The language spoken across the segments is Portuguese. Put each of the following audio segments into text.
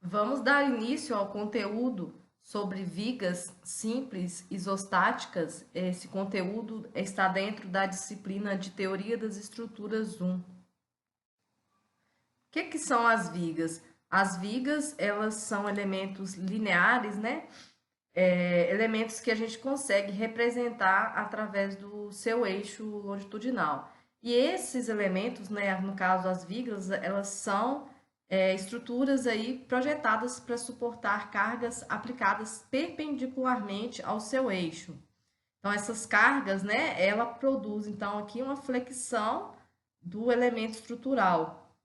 Vamos dar início ao conteúdo sobre vigas simples isostáticas. Esse conteúdo está dentro da disciplina de Teoria das Estruturas 1. O que são as vigas? As vigas, elas são elementos lineares, né? Elementos que a gente consegue representar através do seu eixo longitudinal. E esses elementos, né, no caso as vigas, elas são estruturas aí projetadas para suportar cargas aplicadas perpendicularmente ao seu eixo. Então essas cargas, né, ela produz então aqui uma flexão do elemento estrutural,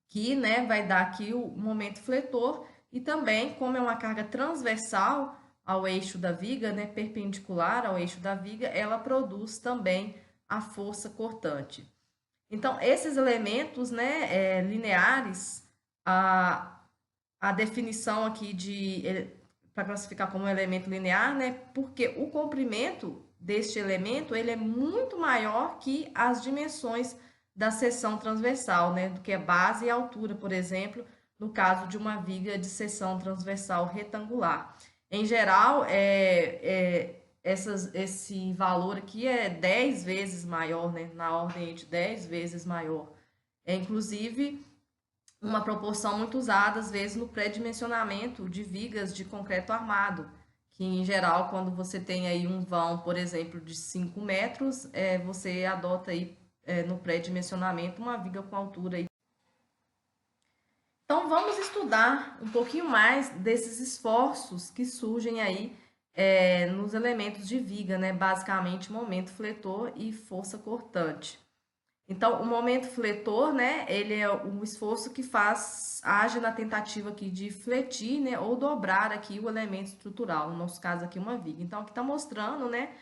que, né, vai dar aqui o momento fletor e também, como é uma carga transversal ao eixo da viga, né, perpendicular ao eixo da viga, ela produz também a força cortante. Então, esses elementos, né, lineares, a, a definição aqui para classificar como um elemento linear, né, porque o comprimento deste elemento ele é muito maior que as dimensões da seção transversal, né, do que a base e a altura, por exemplo, no caso de uma viga de seção transversal retangular. Em geral, esse valor aqui é 10 vezes maior, né? Na ordem de 10 vezes maior. É inclusive uma proporção muito usada, às vezes, no pré-dimensionamento de vigas de concreto armado, que em geral, quando você tem aí um vão, por exemplo, de 5 metros, você adota aí no pré-dimensionamento uma viga com altura aí. Então, vamos estudar um pouquinho mais desses esforços que surgem aí nos elementos de viga, né? Basicamente, momento fletor e força cortante. Então, o momento fletor, né? Ele é o esforço que age na tentativa aqui de fletir, né? Ou dobrar aqui o elemento estrutural, no nosso caso aqui uma viga. Então, aqui está mostrando, né?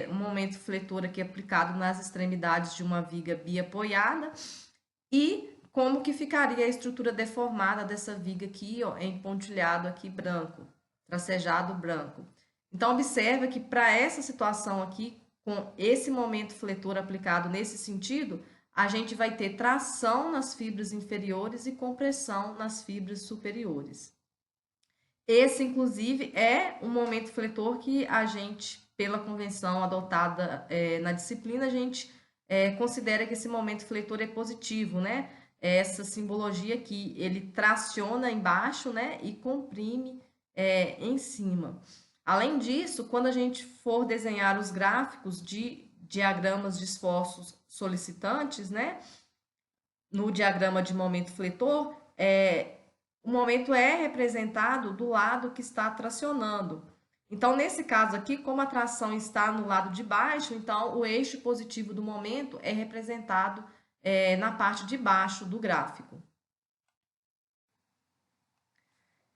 O momento fletor aqui aplicado nas extremidades de uma viga biapoiada e como que ficaria a estrutura deformada dessa viga aqui, ó, em pontilhado aqui branco, tracejado branco. Então, observa que para essa situação aqui, com esse momento fletor aplicado nesse sentido, a gente vai ter tração nas fibras inferiores e compressão nas fibras superiores. Esse, inclusive, é um momento fletor que a gente, pela convenção adotada na disciplina, a gente considera que esse momento fletor é positivo, né? Essa simbologia que ele traciona embaixo, né? E comprime em cima. Além disso, quando a gente for desenhar os gráficos de diagramas de esforços solicitantes, né? No diagrama de momento fletor, o momento é representado do lado que está tracionando. Então, nesse caso aqui, como a tração está no lado de baixo, então o eixo positivo do momento é representado na parte de baixo do gráfico.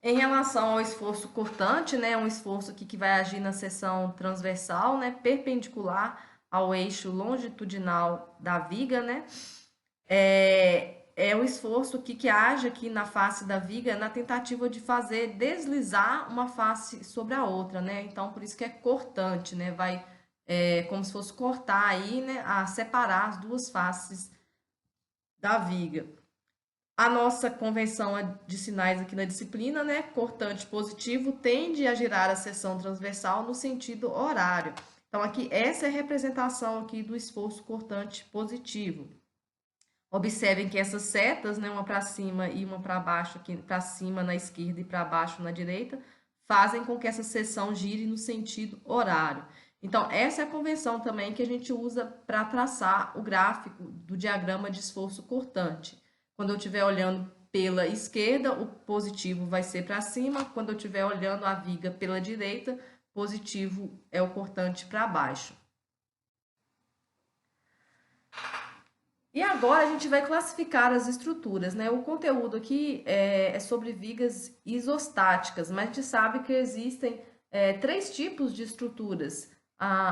Em relação ao esforço cortante, né, um esforço aqui que vai agir na seção transversal, né, perpendicular ao eixo longitudinal da viga, né, é o esforço que age aqui na face da viga na tentativa de fazer deslizar uma face sobre a outra, né? Então, por isso que é cortante, né? Vai como se fosse cortar aí, né? A separar as duas faces da viga. A nossa convenção de sinais aqui na disciplina, né? Cortante positivo tende a girar a seção transversal no sentido horário. Então, aqui, essa é a representação aqui do esforço cortante positivo. Observem que essas setas, né, uma para cima e uma para baixo, aqui para cima na esquerda e para baixo na direita, fazem com que essa seção gire no sentido horário. Então, essa é a convenção também que a gente usa para traçar o gráfico do diagrama de esforço cortante. Quando eu estiver olhando pela esquerda, o positivo vai ser para cima. Quando eu estiver olhando a viga pela direita, positivo é o cortante para baixo. E agora a gente vai classificar as estruturas, né? O conteúdo aqui é sobre vigas isostáticas, mas a gente sabe que existem três tipos de estruturas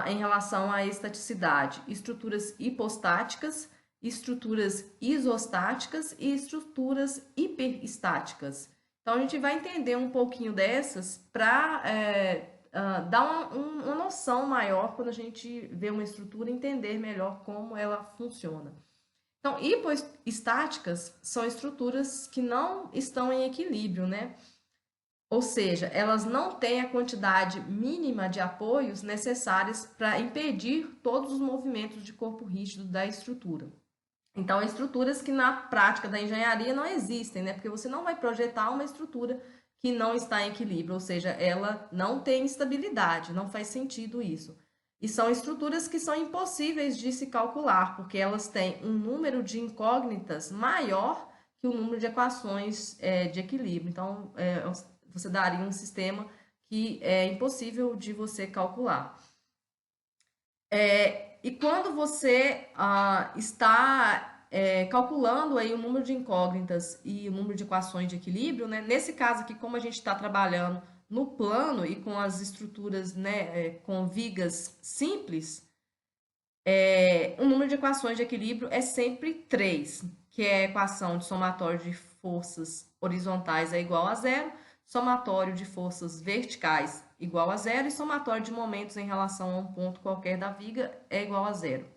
em relação à estaticidade: estruturas hipostáticas, estruturas isostáticas e estruturas hiperestáticas. Então a gente vai entender um pouquinho dessas para dar uma noção maior quando a gente vê uma estrutura, entender melhor como ela funciona. Então, hipoestáticas são estruturas que não estão em equilíbrio, né? Ou seja, elas não têm a quantidade mínima de apoios necessários para impedir todos os movimentos de corpo rígido da estrutura. Então, estruturas que na prática da engenharia não existem, né? Porque você não vai projetar uma estrutura que não está em equilíbrio, ou seja, ela não tem estabilidade, não faz sentido isso. E são estruturas que são impossíveis de se calcular, porque elas têm um número de incógnitas maior que o número de equações de equilíbrio. Então, você daria um sistema que é impossível de você calcular. E quando você está calculando aí o número de incógnitas e o número de equações de equilíbrio, né? Nesse caso aqui, como a gente está trabalhando no plano e com as estruturas, né, com vigas simples, o número de equações de equilíbrio é sempre 3, que é a equação de somatório de forças horizontais é igual a zero, somatório de forças verticais igual a zero e somatório de momentos em relação a um ponto qualquer da viga é igual a zero.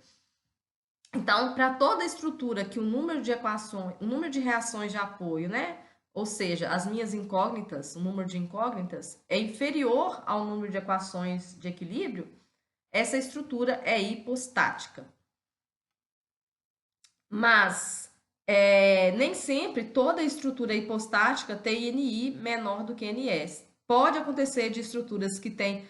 Então, para toda estrutura que o número de equações, o número de reações de apoio, né? Ou seja, as minhas incógnitas, o número de incógnitas é inferior ao número de equações de equilíbrio, essa estrutura é hipostática. Mas nem sempre toda estrutura hipostática tem NI menor do que NS. Pode acontecer de estruturas que têm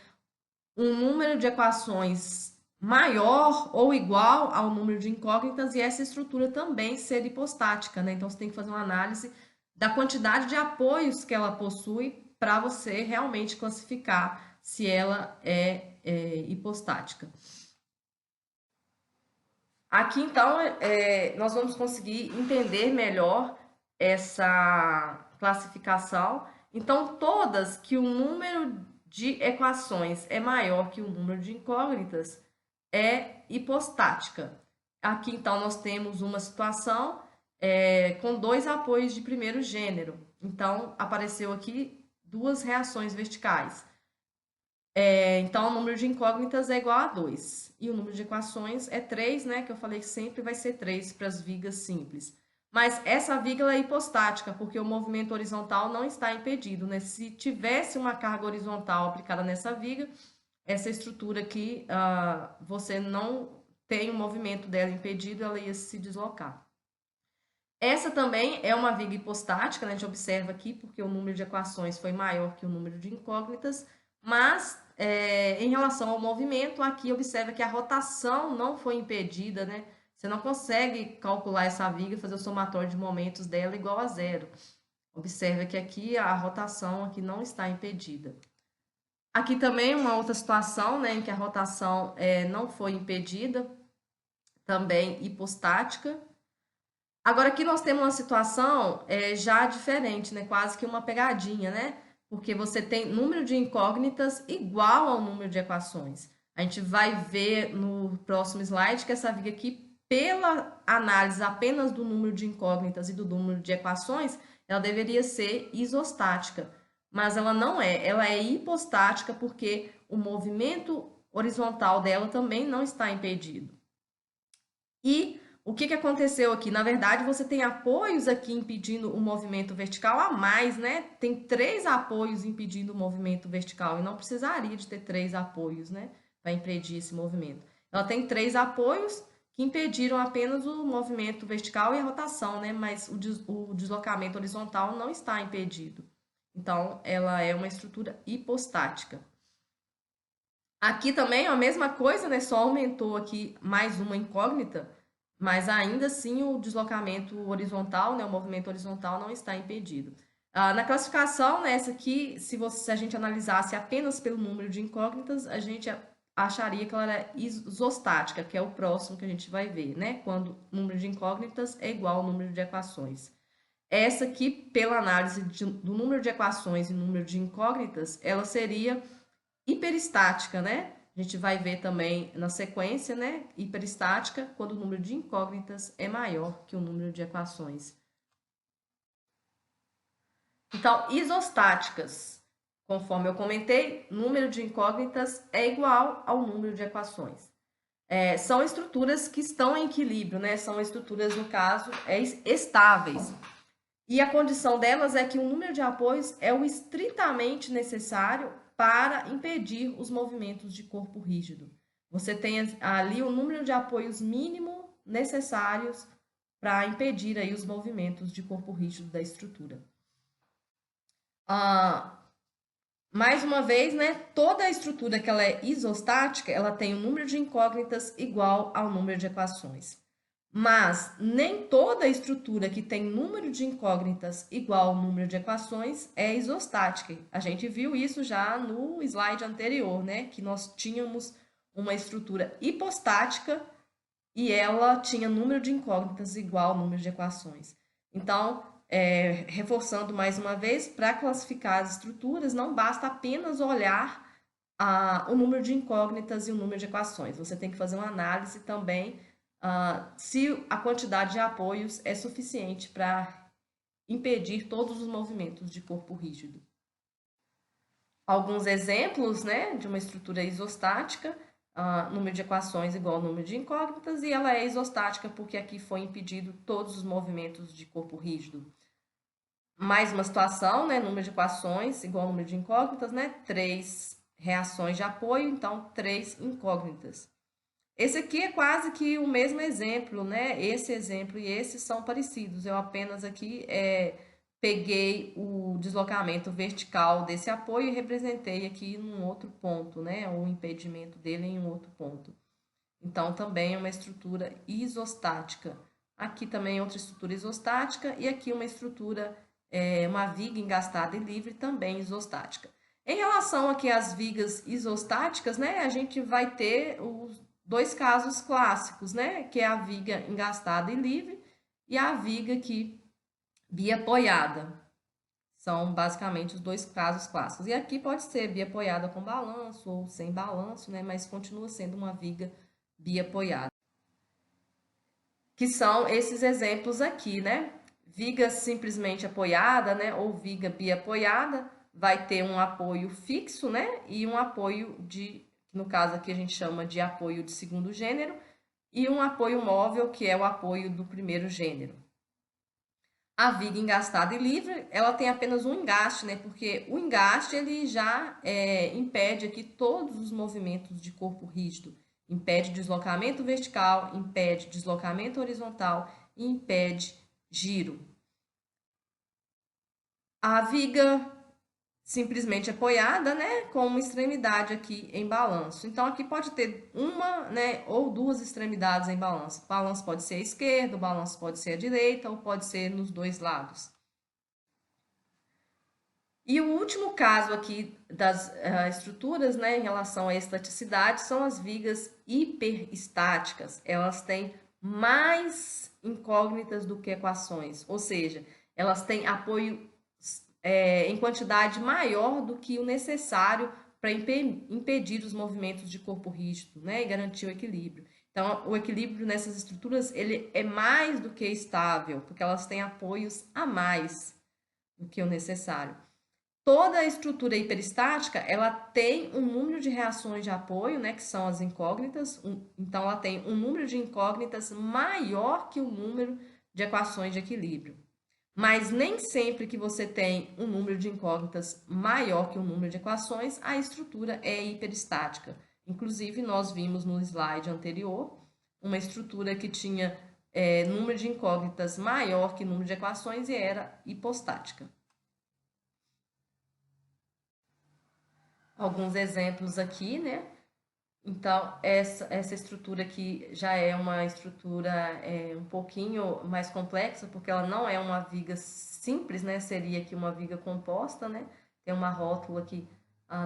um número de equações maior ou igual ao número de incógnitas e essa estrutura também ser hipostática, né? Então você tem que fazer uma análise da quantidade de apoios que ela possui para você realmente classificar se ela é hipostática. Aqui, então, nós vamos conseguir entender melhor essa classificação. Então, todas que o número de equações é maior que o número de incógnitas é hipostática. Aqui, então, nós temos uma situação com dois apoios de primeiro gênero. Então, apareceu aqui duas reações verticais. Então, o número de incógnitas é igual a 2. E o número de equações é 3, né? Que eu falei que sempre vai ser 3 para as vigas simples. Mas essa viga é hipostática, porque o movimento horizontal não está impedido, né? Se tivesse uma carga horizontal aplicada nessa viga, essa estrutura aqui, você não tem o movimento dela impedido, ela ia se deslocar. Essa também é uma viga hipostática, né? A gente observa aqui, porque o número de equações foi maior que o número de incógnitas, mas em relação ao movimento, aqui observa que a rotação não foi impedida, né? Você não consegue calcular essa viga e fazer o somatório de momentos dela igual a zero. Observa que aqui a rotação aqui não está impedida. Aqui também uma outra situação, né, em que a rotação não foi impedida, também hipostática. Agora aqui nós temos uma situação já diferente, né? Quase que uma pegadinha, né? Porque você tem número de incógnitas igual ao número de equações. A gente vai ver no próximo slide que essa viga aqui, pela análise apenas do número de incógnitas e do número de equações, ela deveria ser isostática. Mas ela não é, ela é hipostática porque o movimento horizontal dela também não está impedido. E o que aconteceu aqui? Na verdade, você tem apoios aqui impedindo o movimento vertical a mais, né? Tem 3 apoios impedindo o movimento vertical e não precisaria de ter 3 apoios, né? Para impedir esse movimento. Ela tem 3 apoios que impediram apenas o movimento vertical e a rotação, né? Mas o deslocamento horizontal não está impedido. Então, ela é uma estrutura hipostática. Aqui também a mesma coisa, né? Só aumentou aqui mais uma incógnita, mas ainda assim o deslocamento horizontal, né? O movimento horizontal não está impedido. Na classificação, nessa aqui, se a gente analisasse apenas pelo número de incógnitas, a gente acharia que ela era isostática, que é o próximo que a gente vai ver, né? Quando o número de incógnitas é igual ao número de equações. Essa aqui, pela análise do número de equações e número de incógnitas, ela seria hiperestática, né? A gente vai ver também na sequência, né? Hiperestática, quando o número de incógnitas é maior que o número de equações. Então, isostáticas, conforme eu comentei, número de incógnitas é igual ao número de equações. são estruturas que estão em equilíbrio, né? São estruturas, no caso, estáveis. E a condição delas é que o número de apoios é o estritamente necessário para impedir os movimentos de corpo rígido. Você tem ali o número de apoios mínimo necessários para impedir aí os movimentos de corpo rígido da estrutura. Mais uma vez, né, toda a estrutura que ela é isostática, ela tem um número de incógnitas igual ao número de equações. Mas nem toda estrutura que tem número de incógnitas igual ao número de equações é isostática. A gente viu isso já no slide anterior, né? Que nós tínhamos uma estrutura hipostática e ela tinha número de incógnitas igual ao número de equações. Então, reforçando mais uma vez, para classificar as estruturas, não basta apenas olhar o número de incógnitas e o número de equações. Você tem que fazer uma análise também se a quantidade de apoios é suficiente para impedir todos os movimentos de corpo rígido. Alguns exemplos, né, de uma estrutura isostática, número de equações igual ao número de incógnitas, e ela é isostática porque aqui foi impedido todos os movimentos de corpo rígido. Mais uma situação, né, número de equações igual ao número de incógnitas, né, 3 reações de apoio, então 3 incógnitas. Esse aqui é quase que o mesmo exemplo, né? Esse exemplo e esse são parecidos. Eu apenas aqui peguei o deslocamento vertical desse apoio e representei aqui num outro ponto, né? O impedimento dele em um outro ponto. Então, também é uma estrutura isostática. Aqui também é outra estrutura isostática e aqui uma estrutura, uma viga engastada e livre, também isostática. Em relação aqui às vigas isostáticas, né? A gente vai ter os dois casos clássicos, né? Que é a viga engastada e livre e a viga aqui biapoiada. São basicamente os dois casos clássicos. E aqui pode ser biapoiada com balanço ou sem balanço, né? Mas continua sendo uma viga biapoiada. Que são esses exemplos aqui, né? Viga simplesmente apoiada, né? Ou viga biapoiada, vai ter um apoio fixo, né? E um apoio no caso aqui a gente chama de apoio de segundo gênero, e um apoio móvel, que é o apoio do primeiro gênero. A viga engastada e livre, ela tem apenas um engaste, né? Porque o engaste, ele já impede aqui todos os movimentos de corpo rígido. Impede deslocamento vertical, impede deslocamento horizontal e impede giro. A viga simplesmente apoiada, né, com uma extremidade aqui em balanço. Então, aqui pode ter uma, né, ou duas extremidades em balanço. O balanço pode ser à esquerda, o balanço pode ser à direita, ou pode ser nos dois lados. E o último caso aqui das estruturas, né, em relação à estaticidade, são as vigas hiperestáticas. Elas têm mais incógnitas do que equações, ou seja, elas têm apoio em quantidade maior do que o necessário para impedir os movimentos de corpo rígido, né, e garantir o equilíbrio. Então, o equilíbrio nessas estruturas ele é mais do que estável, porque elas têm apoios a mais do que o necessário. Toda a estrutura hiperestática, ela tem um número de reações de apoio, né, que são as incógnitas. Então, ela tem um número de incógnitas maior que o número de equações de equilíbrio. Mas nem sempre que você tem um número de incógnitas maior que o número de equações, a estrutura é hiperestática. Inclusive, nós vimos no slide anterior uma estrutura que tinha número de incógnitas maior que o número de equações e era hipostática. Alguns exemplos aqui, né? Então, essa estrutura aqui já é uma estrutura um pouquinho mais complexa, porque ela não é uma viga simples, né? Seria aqui uma viga composta, né? Tem uma rótula aqui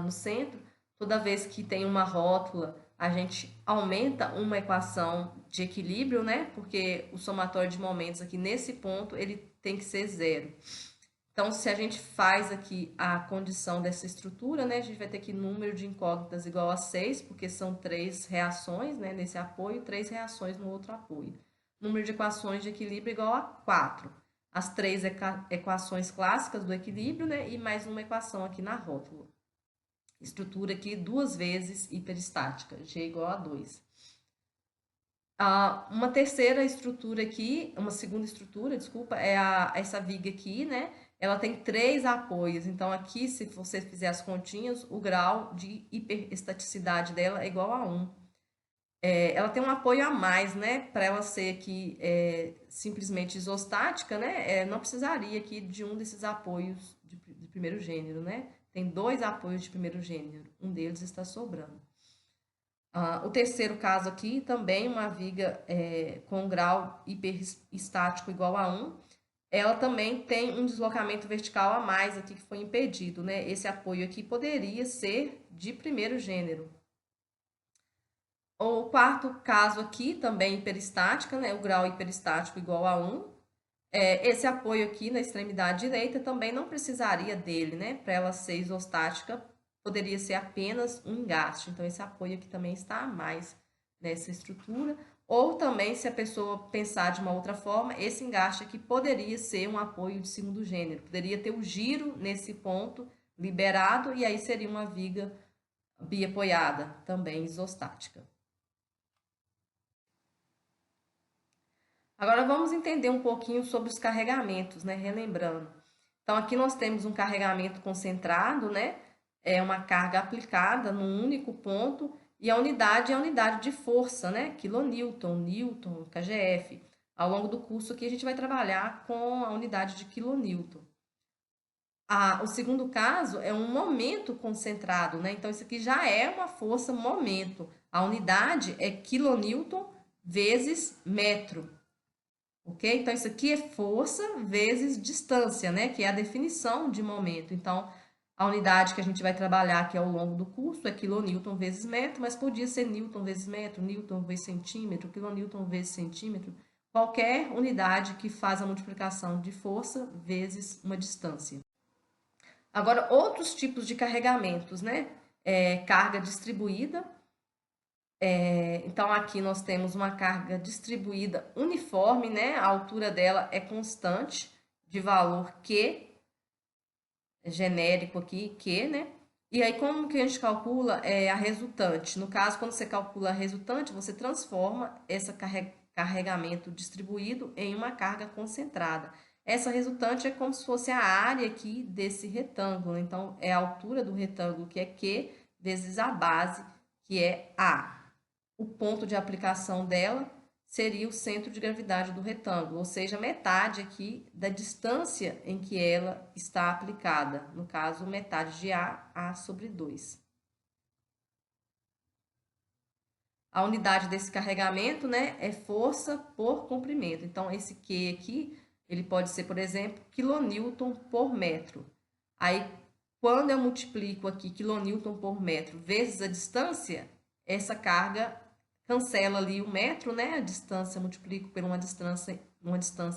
no centro. Toda vez que tem uma rótula, a gente aumenta uma equação de equilíbrio, né? Porque o somatório de momentos aqui nesse ponto, ele tem que ser zero. Então, se a gente faz aqui a condição dessa estrutura, né, a gente vai ter que número de incógnitas igual a 6, porque são 3 reações, né, nesse apoio, 3 reações no outro apoio. Número de equações de equilíbrio igual a 4. As 3 equações clássicas do equilíbrio, né, e mais uma equação aqui na rótula. Estrutura aqui 2 vezes hiperestática, G igual a 2. Uma terceira estrutura aqui, uma segunda estrutura, desculpa, é essa viga aqui, né? Ela tem três apoios. Então, aqui, se você fizer as continhas, o grau de hiperestaticidade dela é igual a 1. Ela tem um apoio a mais, né? Para ela ser aqui simplesmente isostática, né? Não precisaria aqui de um desses apoios de primeiro gênero, né? Tem dois apoios de primeiro gênero, um deles está sobrando. O terceiro caso aqui, também uma viga com grau hiperestático igual a 1, ela também tem um deslocamento vertical a mais aqui que foi impedido, né? Esse apoio aqui poderia ser de primeiro gênero. O quarto caso aqui, também hiperestática, né? O grau hiperestático igual a 1. Esse apoio aqui na extremidade direita também não precisaria dele, né? Para ela ser isostática, poderia ser apenas um engaste. Então, esse apoio aqui também está a mais nessa estrutura. Ou também, se a pessoa pensar de uma outra forma, esse engaste aqui poderia ser um apoio de segundo gênero. Poderia ter o giro nesse ponto liberado e aí seria uma viga biapoiada, também isostática. Agora vamos entender um pouquinho sobre os carregamentos, né? Relembrando. Então, aqui nós temos um carregamento concentrado, né? É uma carga aplicada num único ponto e a unidade é a unidade de força, né? Quilonewton, Newton, kgf. Ao longo do curso aqui a gente vai trabalhar com a unidade de quilonewton. O segundo caso é um momento concentrado, né? Então, isso aqui já é uma força momento. A unidade é quilonewton vezes metro. Ok? Então, isso aqui é força vezes distância, né? Que é a definição de momento. Então, a unidade que a gente vai trabalhar aqui ao longo do curso é quilonewton vezes metro, mas podia ser newton vezes metro, newton vezes centímetro, quilonewton vezes centímetro. Qualquer unidade que faz a multiplicação de força vezes uma distância. Agora, outros tipos de carregamentos, né? Carga distribuída. Então, aqui nós temos uma carga distribuída uniforme, né? A altura dela é constante, de valor Q, genérico aqui, Q, né? E aí, como que a gente calcula a resultante? No caso, quando você calcula a resultante, você transforma esse carregamento distribuído em uma carga concentrada. Essa resultante é como se fosse a área aqui desse retângulo. Então, é a altura do retângulo, que é Q, vezes a base, que é A. O ponto de aplicação dela seria o centro de gravidade do retângulo, ou seja, metade aqui da distância em que ela está aplicada. No caso, metade de A sobre 2. A unidade desse carregamento, né, é força por comprimento. Então, esse Q aqui, ele pode ser, por exemplo, quilonewton por metro. Aí, quando eu multiplico aqui quilonewton por metro vezes a distância, essa carga cancela ali o metro, né? A distância, multiplico por uma distância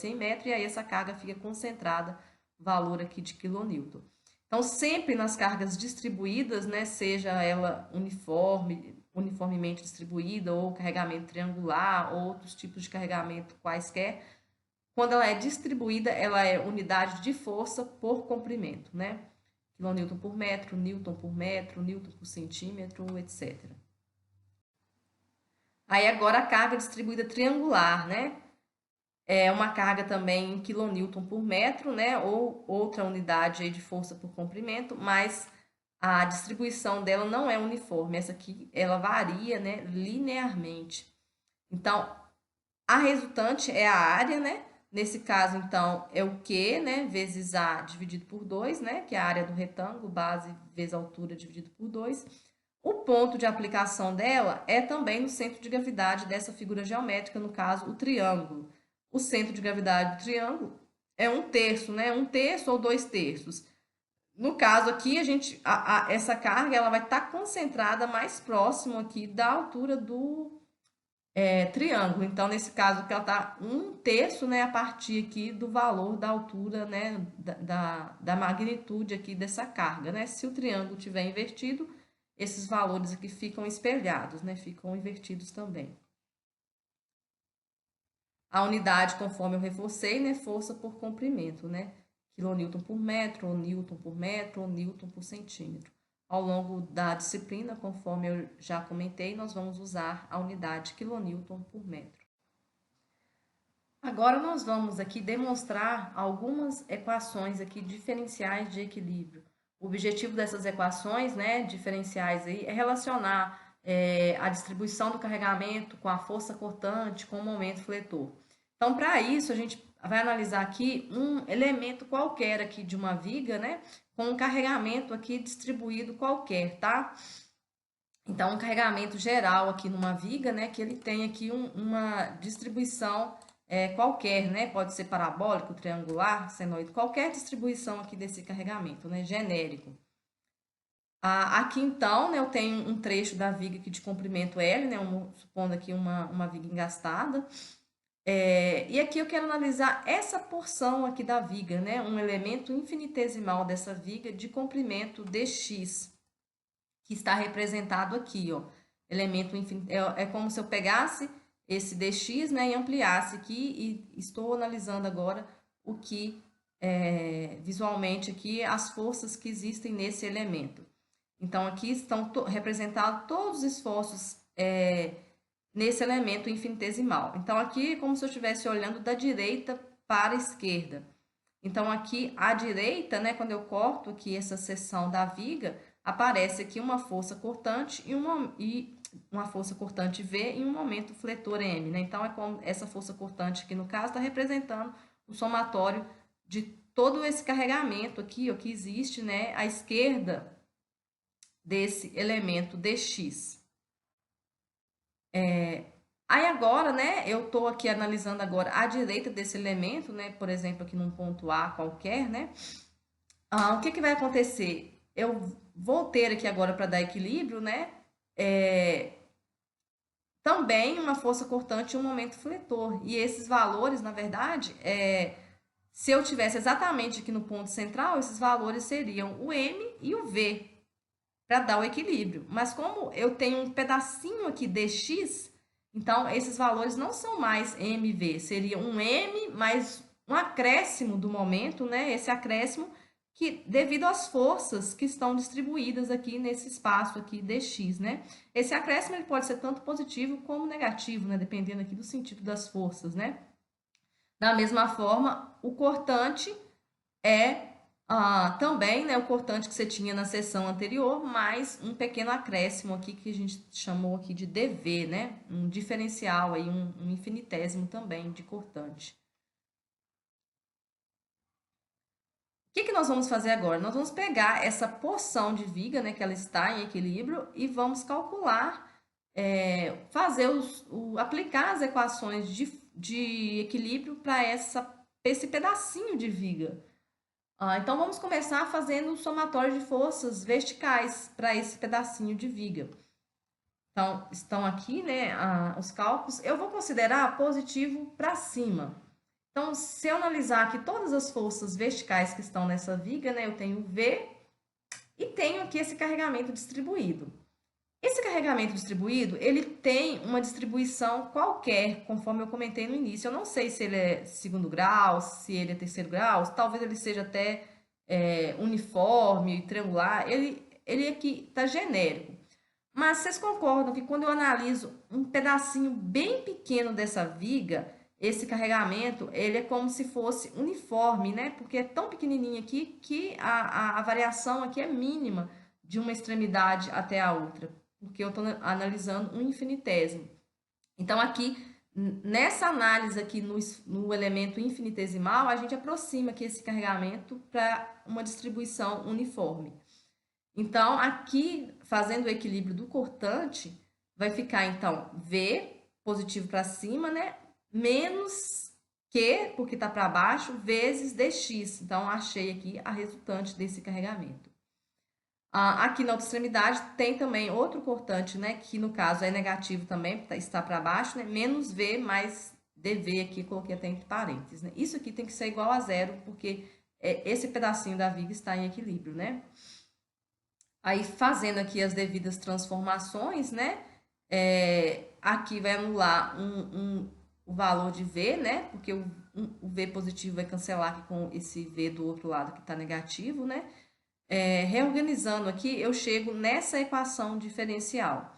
em metro, e aí essa carga fica concentrada, valor aqui de quilonewton. Então, sempre nas cargas distribuídas, né, seja ela uniformemente distribuída, ou carregamento triangular, ou outros tipos de carregamento quaisquer, quando ela é distribuída, ela é unidade de força por comprimento, né? Quilonewton por metro, newton por centímetro, etc. Aí agora a carga distribuída triangular, né? É uma carga também em quilonewton por metro, né? Ou outra unidade aí de força por comprimento, mas a distribuição dela não é uniforme. Essa aqui, ela varia, né, linearmente. Então, a resultante é a área, né? Nesse caso, então, é o Q, né? Vezes A dividido por 2, né? Que é a área do retângulo, base vezes altura dividido por 2. O ponto de aplicação dela é também no centro de gravidade dessa figura geométrica, no caso, o triângulo. O centro de gravidade do triângulo é 1/3, né? 1/3 ou 2/3. No caso aqui, essa carga ela vai estar concentrada mais próximo aqui da altura do triângulo. Então, nesse caso aqui, ela está 1/3, né? A partir aqui do valor da altura, né? Da magnitude aqui dessa carga, né? Se o triângulo tiver invertido, esses valores aqui ficam espelhados, né? Ficam invertidos também. A unidade, conforme eu reforcei, né? Força por comprimento, né? Quilonewton por metro, ou newton por metro, ou newton por centímetro. Ao longo da disciplina, conforme eu já comentei, nós vamos usar a unidade quilonewton por metro. Agora nós vamos aqui demonstrar algumas equações aqui diferenciais de equilíbrio. O objetivo dessas equações, né, diferenciais aí, é relacionar a distribuição do carregamento com a força cortante com o momento fletor. Então, para isso, a gente vai analisar aqui um elemento qualquer aqui de uma viga, né, com um carregamento aqui distribuído qualquer, tá? Então, um carregamento geral aqui numa viga, né, que ele tem aqui uma distribuição qualquer, né, pode ser parabólico, triangular, senoide, qualquer distribuição aqui desse carregamento, né, genérico. Aqui, então, né, eu tenho um trecho da viga aqui de comprimento L, né, supondo aqui uma viga engastada. E aqui eu quero analisar essa porção aqui da viga, né, um elemento infinitesimal dessa viga de comprimento dx, que está representado aqui, ó. Elemento infinito, é como se eu pegasse esse dx, né, e ampliasse aqui, e estou analisando agora o que, visualmente aqui, as forças que existem nesse elemento. Então, aqui estão representados todos os esforços nesse elemento infinitesimal. Então, aqui é como se eu estivesse olhando da direita para a esquerda. Então, aqui à direita, né, quando eu corto aqui essa seção da viga, aparece aqui uma força cortante e uma força cortante V e um momento fletor M, né? Então, é como essa força cortante aqui, no caso, está representando o somatório de todo esse carregamento aqui, ó, que existe, né, à esquerda desse elemento dx. Aí agora, né, eu estou aqui analisando agora à direita desse elemento, né, por exemplo, aqui num ponto A qualquer, né, o que vai acontecer? Eu vou ter aqui agora para dar equilíbrio, né, também uma força cortante e um momento fletor. E esses valores, na verdade, se eu tivesse exatamente aqui no ponto central, esses valores seriam o M e o V, para dar o equilíbrio. Mas como eu tenho um pedacinho aqui dx, então esses valores não são mais mv, seria um m mais um acréscimo do momento, né? Esse acréscimo que devido às forças que estão distribuídas aqui nesse espaço aqui dx, né? Esse acréscimo ele pode ser tanto positivo como negativo, né? Dependendo aqui do sentido das forças, né? Da mesma forma, o cortante é também, né, o cortante que você tinha na sessão anterior, mais um pequeno acréscimo aqui que a gente chamou aqui de dV, né? Um diferencial aí, um infinitésimo também de cortante. O que nós vamos fazer agora? Nós vamos pegar essa porção de viga, né, que ela está em equilíbrio, e vamos calcular, fazer aplicar as equações de equilíbrio para esse pedacinho de viga. Então, vamos começar fazendo o somatório de forças verticais para esse pedacinho de viga. Então, estão aqui, né, os cálculos. Eu vou considerar positivo para cima. Então, se eu analisar aqui todas as forças verticais que estão nessa viga, né, eu tenho V e tenho aqui esse carregamento distribuído. Esse carregamento distribuído, ele tem uma distribuição qualquer, conforme eu comentei no início. Eu não sei se ele é segundo grau, se ele é terceiro grau, talvez ele seja até uniforme, triangular. Ele aqui está genérico. Mas vocês concordam que quando eu analiso um pedacinho bem pequeno dessa viga, esse carregamento, ele é como se fosse uniforme, né? Porque é tão pequenininho aqui que a variação aqui é mínima de uma extremidade até a outra, porque eu estou analisando um infinitésimo. Então, aqui, nessa análise aqui no elemento infinitesimal, a gente aproxima aqui esse carregamento para uma distribuição uniforme. Então, aqui, fazendo o equilíbrio do cortante, vai ficar, então, V, positivo para cima, né? Menos Q, porque está para baixo, vezes dx. Então, achei aqui a resultante desse carregamento. Aqui na outra extremidade tem também outro cortante, né? Que no caso é negativo também, está para baixo, né? Menos V mais dV aqui, coloquei até entre parênteses, né? Isso aqui tem que ser igual a zero, porque esse pedacinho da viga está em equilíbrio, né? Aí, fazendo aqui as devidas transformações, né? Aqui vai anular o valor de V, né? Porque o V positivo vai cancelar aqui com esse V do outro lado que está negativo, né? reorganizando aqui, eu chego nessa equação diferencial.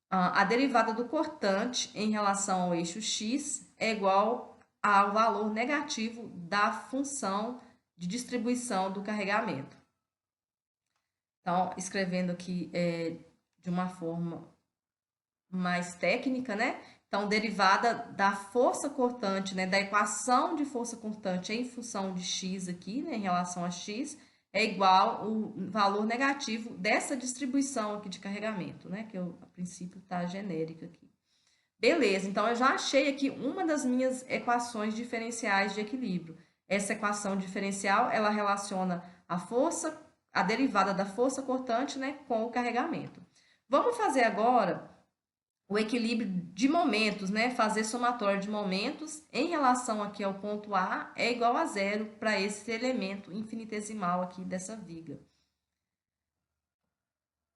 A derivada do cortante em relação ao eixo x é igual ao valor negativo da função de distribuição do carregamento. Então, escrevendo aqui de uma forma mais técnica, né? Então, derivada da força cortante, né? Da equação de força cortante em função de x aqui, né? Em relação a x, é igual ao valor negativo dessa distribuição aqui de carregamento, né? Que a princípio está genérica aqui. Beleza, então eu já achei aqui uma das minhas equações diferenciais de equilíbrio. Essa equação diferencial, ela relaciona a força, a derivada da força cortante, né, com o carregamento. Vamos fazer agora o equilíbrio de momentos, né? Fazer somatório de momentos em relação aqui ao ponto A é igual a zero para esse elemento infinitesimal aqui dessa viga.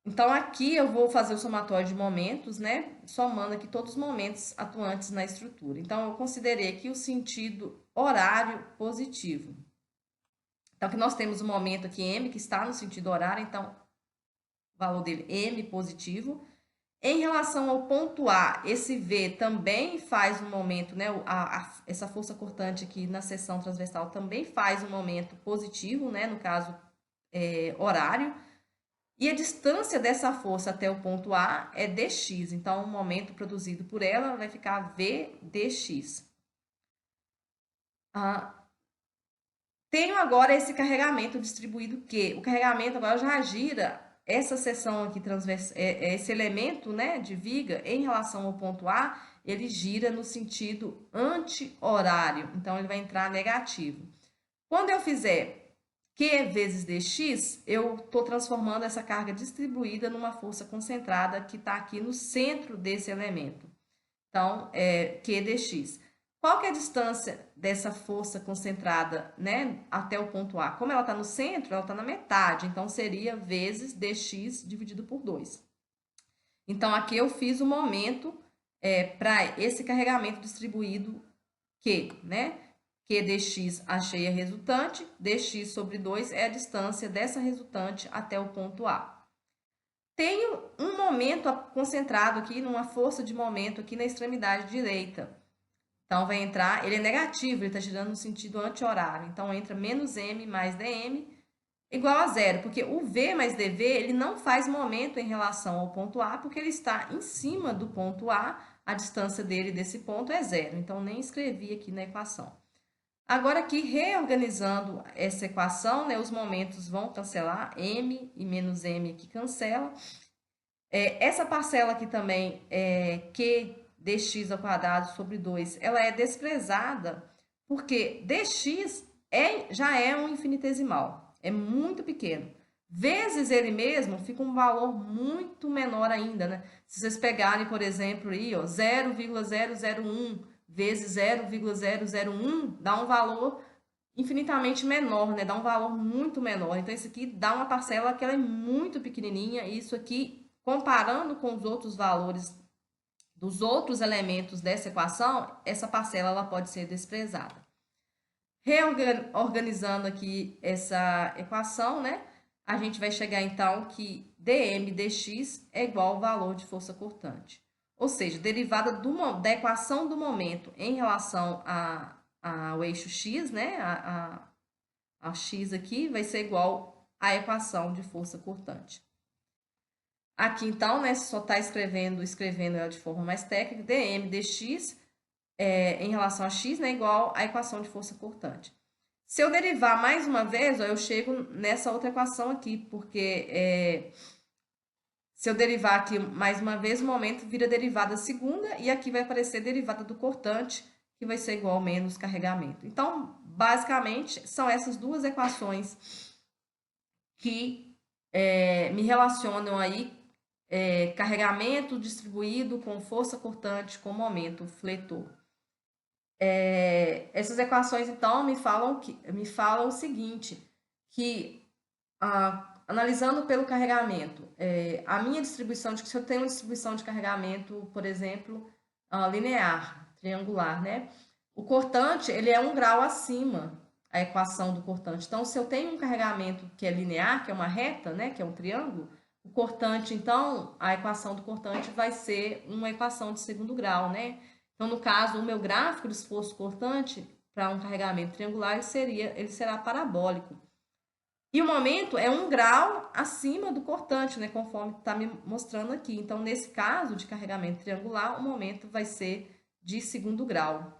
Então, aqui eu vou fazer o somatório de momentos, né? Somando aqui todos os momentos atuantes na estrutura. Então, eu considerei aqui o sentido horário positivo. Então, aqui nós temos o momento aqui M, que está no sentido horário, então, o valor dele M positivo. Em relação ao ponto A, esse V também faz um momento, né? Essa força cortante aqui na seção transversal também faz um momento positivo, né? No caso, horário. E a distância dessa força até o ponto A é dx. Então, o momento produzido por ela vai ficar V dx. Tenho agora esse carregamento distribuído que o carregamento agora já gira essa seção aqui transversal, esse elemento, né, de viga em relação ao ponto A, ele gira no sentido anti-horário. Então, ele vai entrar negativo. Quando eu fizer Q vezes dx, eu estou transformando essa carga distribuída numa força concentrada que está aqui no centro desse elemento. Então, Q dx. Qual que é a distância dessa força concentrada, né, até o ponto A? Como ela está no centro, ela está na metade, então seria vezes dx dividido por 2. Então, aqui eu fiz o momento para esse carregamento distribuído Q, né? Q dx achei a resultante, dx sobre 2 é a distância dessa resultante até o ponto A. Tenho um momento concentrado aqui, numa força de momento aqui na extremidade direita. Então, vai entrar, ele é negativo, ele está girando no sentido anti-horário. Então, entra menos m mais dm igual a zero, porque o v mais dv, ele não faz momento em relação ao ponto A, porque ele está em cima do ponto A distância dele desse ponto é zero. Então, nem escrevi aqui na equação. Agora, aqui, reorganizando essa equação, né, os momentos vão cancelar, m e menos m aqui cancela. Essa parcela aqui também, Q dx ao quadrado sobre 2, ela é desprezada porque dx já é um infinitesimal, é muito pequeno. Vezes ele mesmo fica um valor muito menor ainda, né? Se vocês pegarem, por exemplo, aí, ó, 0,001 vezes 0,001 dá um valor infinitamente menor, né? Dá um valor muito menor. Então, isso aqui dá uma parcela que ela é muito pequenininha, e isso aqui, comparando com os outros valores dos outros elementos dessa equação, essa parcela ela pode ser desprezada. Reorganizando aqui essa equação, né? A gente vai chegar então que dm dx é igual ao valor de força cortante. Ou seja, derivada da equação do momento em relação ao eixo x, né? A x aqui vai ser igual à equação de força cortante. Aqui, então, né, só está escrevendo ela de forma mais técnica, dm dx em relação a x, né, igual à equação de força cortante. Se eu derivar mais uma vez, ó, eu chego nessa outra equação aqui, porque se eu derivar aqui mais uma vez, o momento vira derivada segunda, e aqui vai aparecer derivada do cortante, que vai ser igual ao menos carregamento. Então, basicamente, são essas duas equações que me relacionam aí carregamento distribuído com força cortante com momento fletor. Essas equações, então, me falam o seguinte, que analisando pelo carregamento, a minha distribuição, se eu tenho uma distribuição de carregamento, por exemplo, linear, triangular, né? O cortante, ele é 1 grau acima a equação do cortante. Então, se eu tenho um carregamento que é linear, que é uma reta, né, que é um triângulo, o cortante, então, a equação do cortante vai ser uma equação de segundo grau, né? Então, no caso, o meu gráfico de esforço cortante para um carregamento triangular, ele será parabólico. E o momento é 1 grau acima do cortante, né? Conforme está me mostrando aqui. Então, nesse caso de carregamento triangular, o momento vai ser de segundo grau.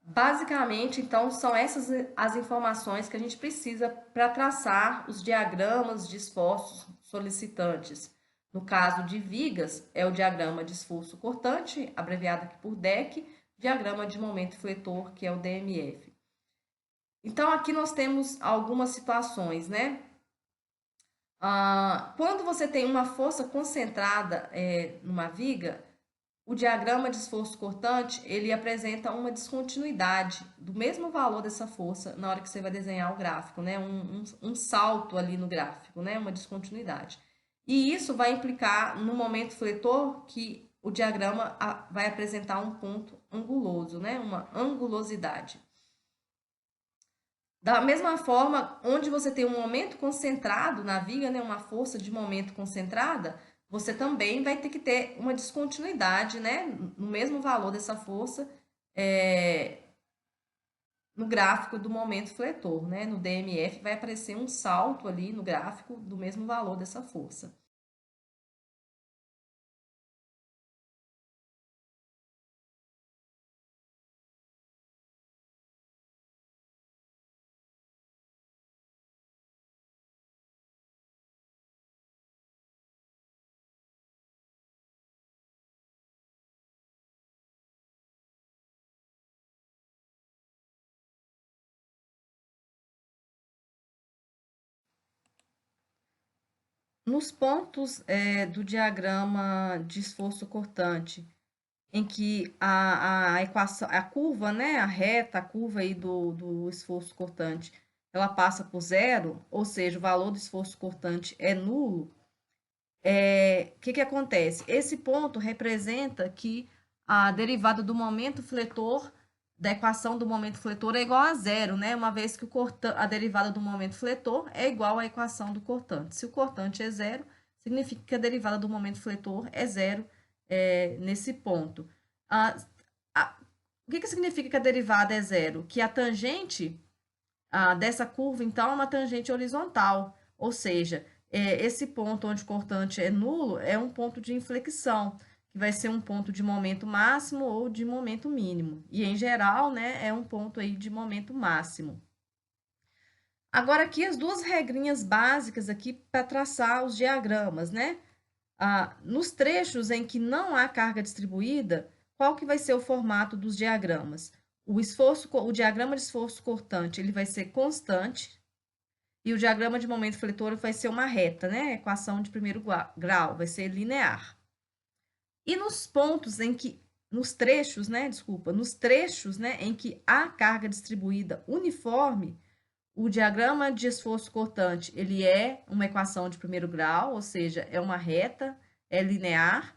Basicamente, então, são essas as informações que a gente precisa para traçar os diagramas de esforços solicitantes. No caso de vigas, é o diagrama de esforço cortante, abreviado aqui por DEC, diagrama de momento fletor, que é o DMF. Então, aqui nós temos algumas situações, né? Quando você tem uma força concentrada numa viga, o diagrama de esforço cortante, ele apresenta uma descontinuidade do mesmo valor dessa força na hora que você vai desenhar o gráfico, né? Um salto ali no gráfico, né? Uma descontinuidade. E isso vai implicar no momento fletor que o diagrama vai apresentar um ponto anguloso, né? Uma angulosidade. Da mesma forma, onde você tem um momento concentrado na viga, né, uma força de momento concentrada, você também vai ter que ter uma descontinuidade, né, no mesmo valor dessa força, é, no gráfico do momento fletor, né, no DMF vai aparecer um salto ali no gráfico do mesmo valor dessa força. Nos pontos do diagrama de esforço cortante, em que a equação, a curva, né, a reta, a curva aí do esforço cortante, ela passa por zero, ou seja, o valor do esforço cortante é nulo, o que que acontece? Esse ponto representa que a derivada do momento fletor, da equação do momento fletor é igual a zero, né? Uma vez que a derivada do momento fletor é igual à equação do cortante. Se o cortante é zero, significa que a derivada do momento fletor é zero nesse ponto. Ah, o que que significa que a derivada é zero? Que a tangente dessa curva, então, é uma tangente horizontal, ou seja, esse ponto onde o cortante é nulo é um ponto de inflexão, que vai ser um ponto de momento máximo ou de momento mínimo. E, em geral, né, é um ponto aí de momento máximo. Agora, aqui as duas regrinhas básicas aqui para traçar os diagramas, né? Nos trechos em que não há carga distribuída, qual que vai ser o formato dos diagramas? O diagrama de esforço cortante, ele vai ser constante, e o diagrama de momento fletor vai ser uma reta, né? Equação de primeiro grau, vai ser linear. E nos pontos em que, nos trechos, né? Desculpa, nos trechos, né, em que há carga distribuída uniforme, o diagrama de esforço cortante, ele é uma equação de primeiro grau, ou seja, é uma reta, é linear,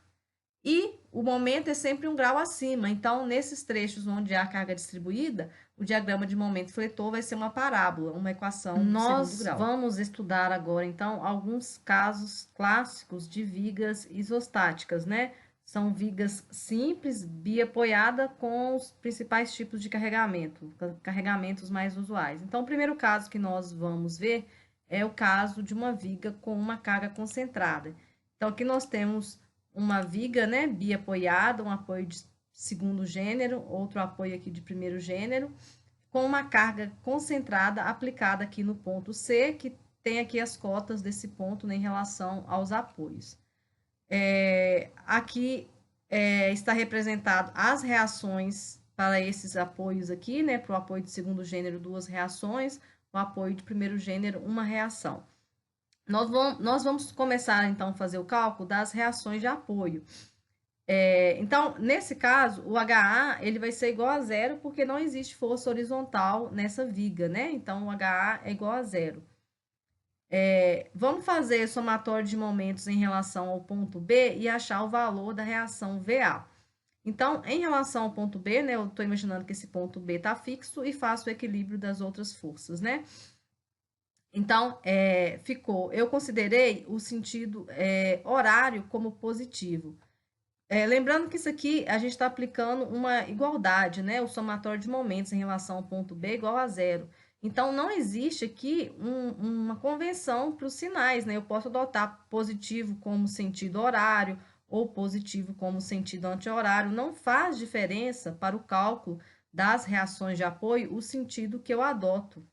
e o momento é sempre 1 grau acima. Então, nesses trechos onde há carga distribuída, o diagrama de momento fletor vai ser uma parábola, uma equação de segundo grau. Nós vamos estudar agora, então, alguns casos clássicos de vigas isostáticas, né? São vigas simples, biapoiada, com os principais tipos de carregamento, carregamentos mais usuais. Então, o primeiro caso que nós vamos ver é o caso de uma viga com uma carga concentrada. Então, aqui nós temos uma viga, né, biapoiada, um apoio de segundo gênero, outro apoio aqui de primeiro gênero, com uma carga concentrada aplicada aqui no ponto C, que tem aqui as cotas desse ponto, né, em relação aos apoios. Aqui está representado as reações para esses apoios aqui, né, para o apoio de segundo gênero, 2 reações, o apoio de primeiro gênero, 1 reação. Nós vamos começar, então, a fazer o cálculo das reações de apoio. Então, nesse caso, o HA ele vai ser igual a zero, porque não existe força horizontal nessa viga, né? Então, o HA é igual a zero. Vamos fazer somatório de momentos em relação ao ponto B e achar o valor da reação VA. Então, em relação ao ponto B, né, eu estou imaginando que esse ponto B está fixo e faço o equilíbrio das outras forças, né? Então, eu considerei o sentido horário como positivo. Lembrando que isso aqui a gente está aplicando uma igualdade, né? O somatório de momentos em relação ao ponto B é igual a zero. Então, não existe aqui uma convenção para os sinais, né? Eu posso adotar positivo como sentido horário ou positivo como sentido anti-horário. Não faz diferença para o cálculo das reações de apoio o sentido que eu adoto.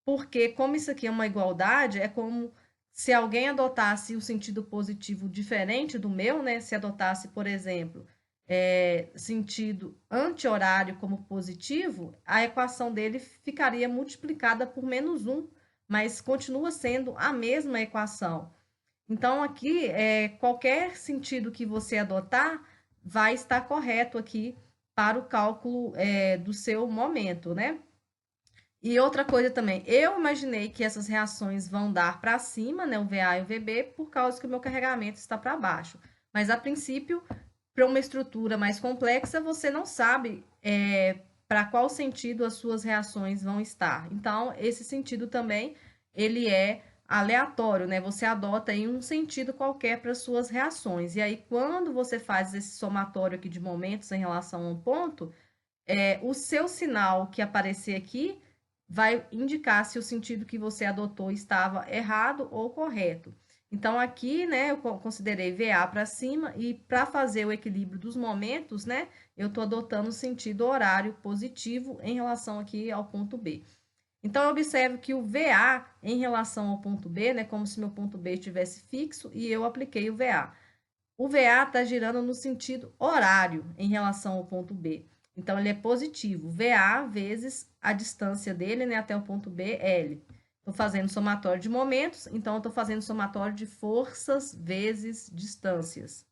Porque, como isso aqui é uma igualdade, é como se alguém adotasse o sentido positivo diferente do meu, né? Se adotasse, por exemplo, sentido anti-horário como positivo, a equação dele ficaria multiplicada por -1, mas continua sendo a mesma equação. Então, aqui, qualquer sentido que você adotar vai estar correto aqui para o cálculo do seu momento, né? E outra coisa também, eu imaginei que essas reações vão dar para cima, né, o VA e o VB, por causa que o meu carregamento está para baixo. Mas, a princípio, para uma estrutura mais complexa, você não sabe para qual sentido as suas reações vão estar. Então, esse sentido também, ele é aleatório, né? Você adota em um sentido qualquer para suas reações. E aí, quando você faz esse somatório aqui de momentos em relação a um ponto, o seu sinal que aparecer aqui vai indicar se o sentido que você adotou estava errado ou correto. Então, aqui, né, eu considerei VA para cima e para fazer o equilíbrio dos momentos, né, eu estou adotando o sentido horário positivo em relação aqui ao ponto B. Então, eu observo que o VA em relação ao ponto B, né, como se meu ponto B estivesse fixo e eu apliquei o VA. O VA está girando no sentido horário em relação ao ponto B. Então, ele é positivo. VA vezes a distância dele, né, até o ponto B, L. Estou fazendo somatório de momentos, então eu estou fazendo somatório de forças vezes distâncias.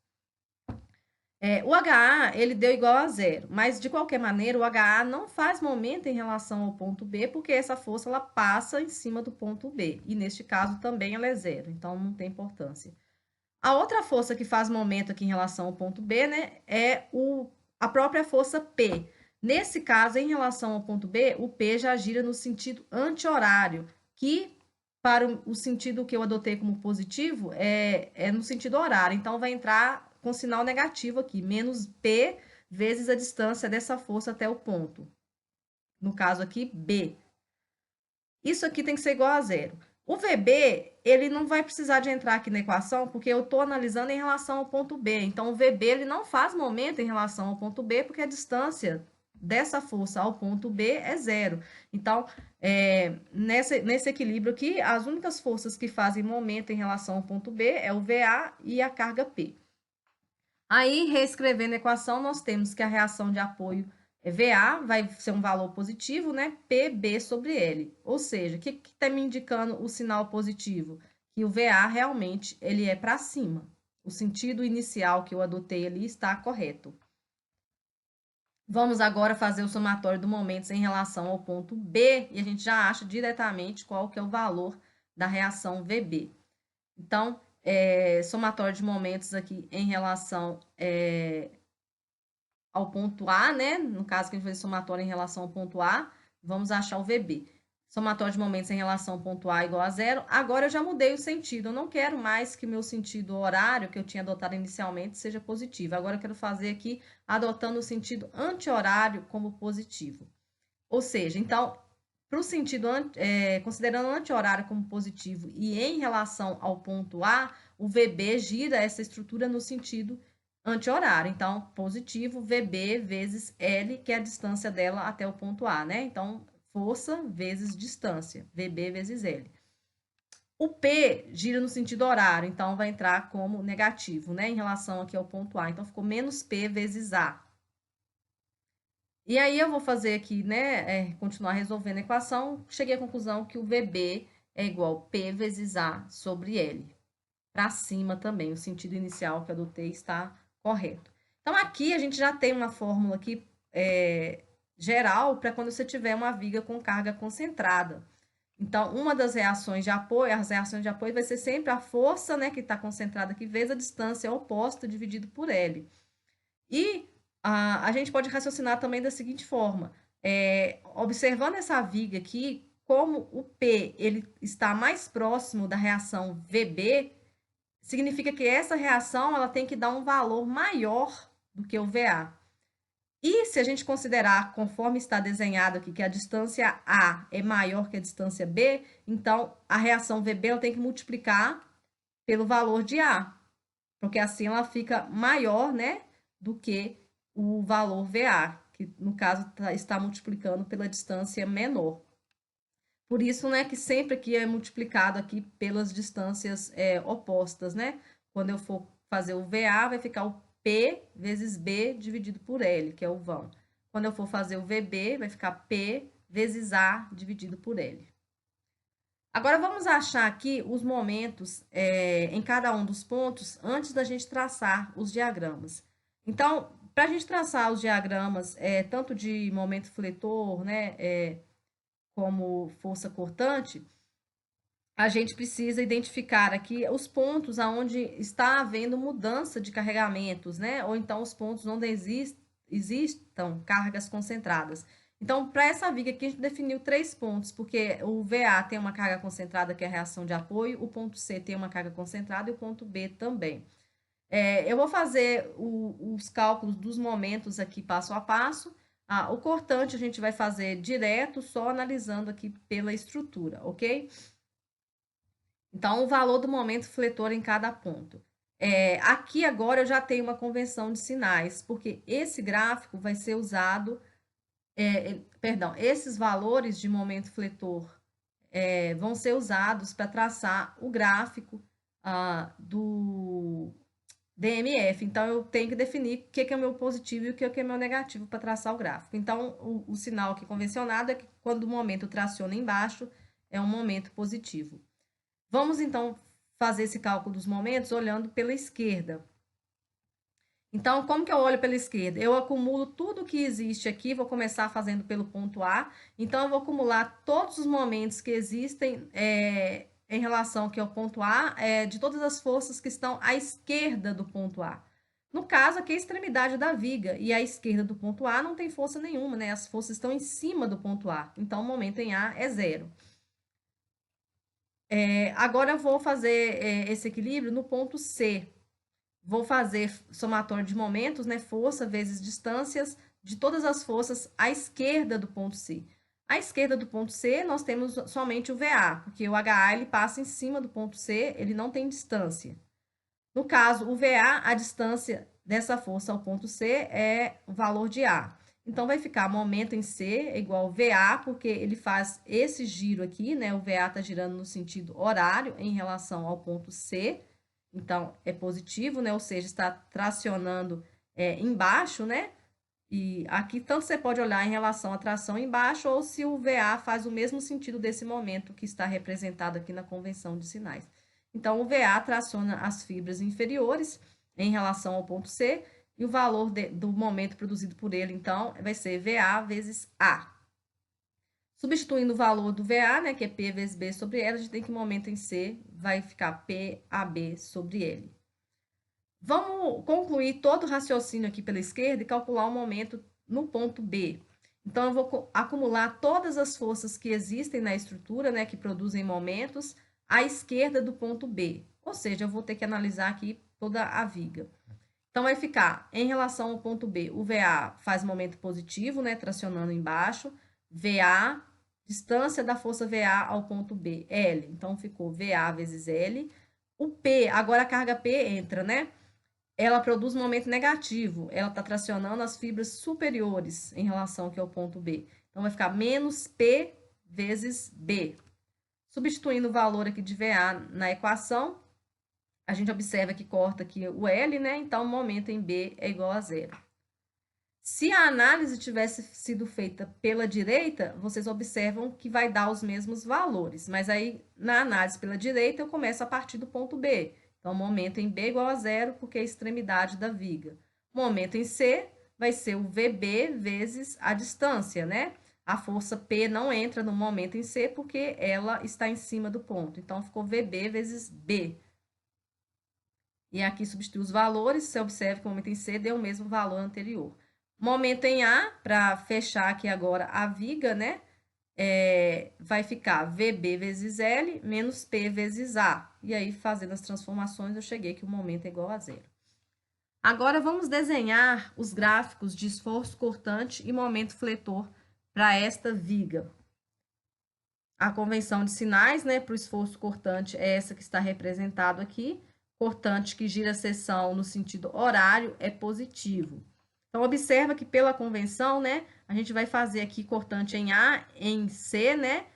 O HA, ele deu igual a zero, mas de qualquer maneira, o HA não faz momento em relação ao ponto B, porque essa força ela passa em cima do ponto B, e neste caso também ela é zero, então não tem importância. A outra força que faz momento aqui em relação ao ponto B, né, é a própria força P. Nesse caso, em relação ao ponto B, o P já gira no sentido anti-horário, que para o sentido que eu adotei como positivo é no sentido horário. Então, vai entrar com sinal negativo aqui, menos P vezes a distância dessa força até o ponto. No caso aqui, B. Isso aqui tem que ser igual a zero. O VB, ele não vai precisar de entrar aqui na equação, porque eu estou analisando em relação ao ponto B. Então, o VB ele não faz momento em relação ao ponto B, porque a distância dessa força ao ponto B é zero. Então, nesse equilíbrio aqui, as únicas forças que fazem momento em relação ao ponto B é o VA e a carga P. Aí, reescrevendo a equação, nós temos que a reação de apoio VA vai ser um valor positivo, né? PB sobre L. Ou seja, o que está me indicando o sinal positivo? Que o VA realmente ele é para cima. O sentido inicial que eu adotei ali está correto. Vamos agora fazer o somatório do momentos em relação ao ponto B e a gente já acha diretamente qual que é o valor da reação VB. Então, somatório de momentos aqui em relação ao ponto A, né? No caso que a gente fez somatório em relação ao ponto A, vamos achar o VB. Somatório de momentos em relação ao ponto A igual a zero. Agora eu já mudei o sentido. Eu não quero mais que o meu sentido horário, que eu tinha adotado inicialmente, seja positivo. Agora eu quero fazer aqui adotando o sentido anti-horário como positivo. Ou seja, então, para o sentido, considerando anti-horário como positivo e em relação ao ponto A, o VB gira essa estrutura no sentido anti-horário. Então, positivo, VB vezes L, que é a distância dela até o ponto A, né? Então, força vezes distância, VB vezes L. O P gira no sentido horário, então vai entrar como negativo, né? Em relação aqui ao ponto A. Então, ficou menos P vezes A. E aí eu vou fazer aqui, né, continuar resolvendo a equação. Cheguei à conclusão que o VB é igual a P vezes A sobre L. Para cima também, o sentido inicial que eu adotei está correto. Então, aqui a gente já tem uma fórmula aqui geral para quando você tiver uma viga com carga concentrada. Então, uma das reações de apoio, as reações de apoio vai ser sempre a força, né, que está concentrada aqui, vezes a distância oposta dividido por L. E A gente pode raciocinar também da seguinte forma: observando essa viga aqui, como o P ele está mais próximo da reação VB, significa que essa reação ela tem que dar um valor maior do que o VA. E se a gente considerar, conforme está desenhado aqui, que a distância A é maior que a distância B, então a reação VB ela tem que multiplicar pelo valor de A, porque assim ela fica maior, né, do que o valor VA, que no caso está multiplicando pela distância menor. Por isso, né, que sempre aqui é multiplicado aqui pelas distâncias opostas, né? Quando eu for fazer o VA, vai ficar o P vezes B dividido por L, que é o vão. Quando eu for fazer o VB, vai ficar P vezes A dividido por L. Agora, vamos achar aqui os momentos em cada um dos pontos antes da gente traçar os diagramas. Então, para a gente traçar os diagramas, tanto de momento fletor, né, como força cortante, a gente precisa identificar aqui os pontos onde está havendo mudança de carregamentos, né? Ou então os pontos onde existam cargas concentradas. Então, para essa viga aqui, a gente definiu 3 pontos, porque o VA tem uma carga concentrada, que é a reação de apoio, o ponto C tem uma carga concentrada e o ponto B também. Eu vou fazer os cálculos dos momentos aqui passo a passo. O cortante a gente vai fazer direto, só analisando aqui pela estrutura, ok? Então, o valor do momento fletor em cada ponto. Aqui agora eu já tenho uma convenção de sinais, porque esse gráfico vai ser usado, perdão, esses valores de momento fletor vão ser usados para traçar o gráfico do DMF. Então, eu tenho que definir o que é o meu positivo e o que é o meu negativo para traçar o gráfico. Então, o sinal aqui convencionado é que quando o momento traciona embaixo, é um momento positivo. Vamos, então, fazer esse cálculo dos momentos olhando pela esquerda. Então, como que eu olho pela esquerda? Eu acumulo tudo que existe aqui, vou começar fazendo pelo ponto A. Então, eu vou acumular todos os momentos que existem em relação aqui ao ponto A, de todas as forças que estão à esquerda do ponto A. No caso, aqui é a extremidade da viga, e à esquerda do ponto A não tem força nenhuma, né? As forças estão em cima do ponto A. Então, o momento em A é zero. Agora, eu vou fazer esse equilíbrio no ponto C. Vou fazer somatório de momentos, né? Força vezes distâncias de todas as forças à esquerda do ponto C. À esquerda do ponto C, nós temos somente o VA, porque o HA ele passa em cima do ponto C, ele não tem distância. No caso, o VA, a distância dessa força ao ponto C é o valor de A. Então, vai ficar momento em C é igual VA, porque ele faz esse giro aqui, né? O VA está girando no sentido horário em relação ao ponto C. Então, é positivo, né? Ou seja, está tracionando embaixo, né? E aqui, tanto você pode olhar em relação à tração embaixo, ou se o VA faz o mesmo sentido desse momento que está representado aqui na convenção de sinais. Então, o VA traciona as fibras inferiores em relação ao ponto C, e o valor do momento produzido por ele, então, vai ser VA vezes A. Substituindo o valor do VA, né, que é P vezes B sobre L, a gente tem que o momento em C vai ficar PAB sobre L. Vamos concluir todo o raciocínio aqui pela esquerda e calcular o momento no ponto B. Então, eu vou acumular todas as forças que existem na estrutura, né, que produzem momentos, à esquerda do ponto B. Ou seja, eu vou ter que analisar aqui toda a viga. Então, vai ficar, em relação ao ponto B, o VA faz momento positivo, né, tracionando embaixo. VA, distância da força VA ao ponto B, L. Então, ficou VA vezes L. O P, agora a carga P entra, né? Ela produz um momento negativo. Ela está tracionando as fibras superiores em relação aqui ao ponto B. Então, vai ficar menos P vezes B. Substituindo o valor aqui de VA na equação, a gente observa que corta aqui o L, né? Então, o momento em B é igual a zero. Se a análise tivesse sido feita pela direita, vocês observam que vai dar os mesmos valores. Mas aí, na análise pela direita, eu começo a partir do ponto B. Então, o momento em B é igual a zero, porque é a extremidade da viga. O momento em C vai ser o VB vezes a distância, né? A força P não entra no momento em C, porque ela está em cima do ponto. Então, ficou VB vezes B. E aqui substitui os valores, você observa que o momento em C deu o mesmo valor anterior. Momento em A, para fechar aqui agora a viga, né? Vai ficar VB vezes L menos P vezes A. E aí, fazendo as transformações, eu cheguei que o momento é igual a zero. Agora, vamos desenhar os gráficos de esforço cortante e momento fletor para esta viga. A convenção de sinais, né, para o esforço cortante é essa que está representado aqui. Cortante que gira a seção no sentido horário é positivo. Então, observa que pela convenção, né, a gente vai fazer aqui cortante em A, em C, né,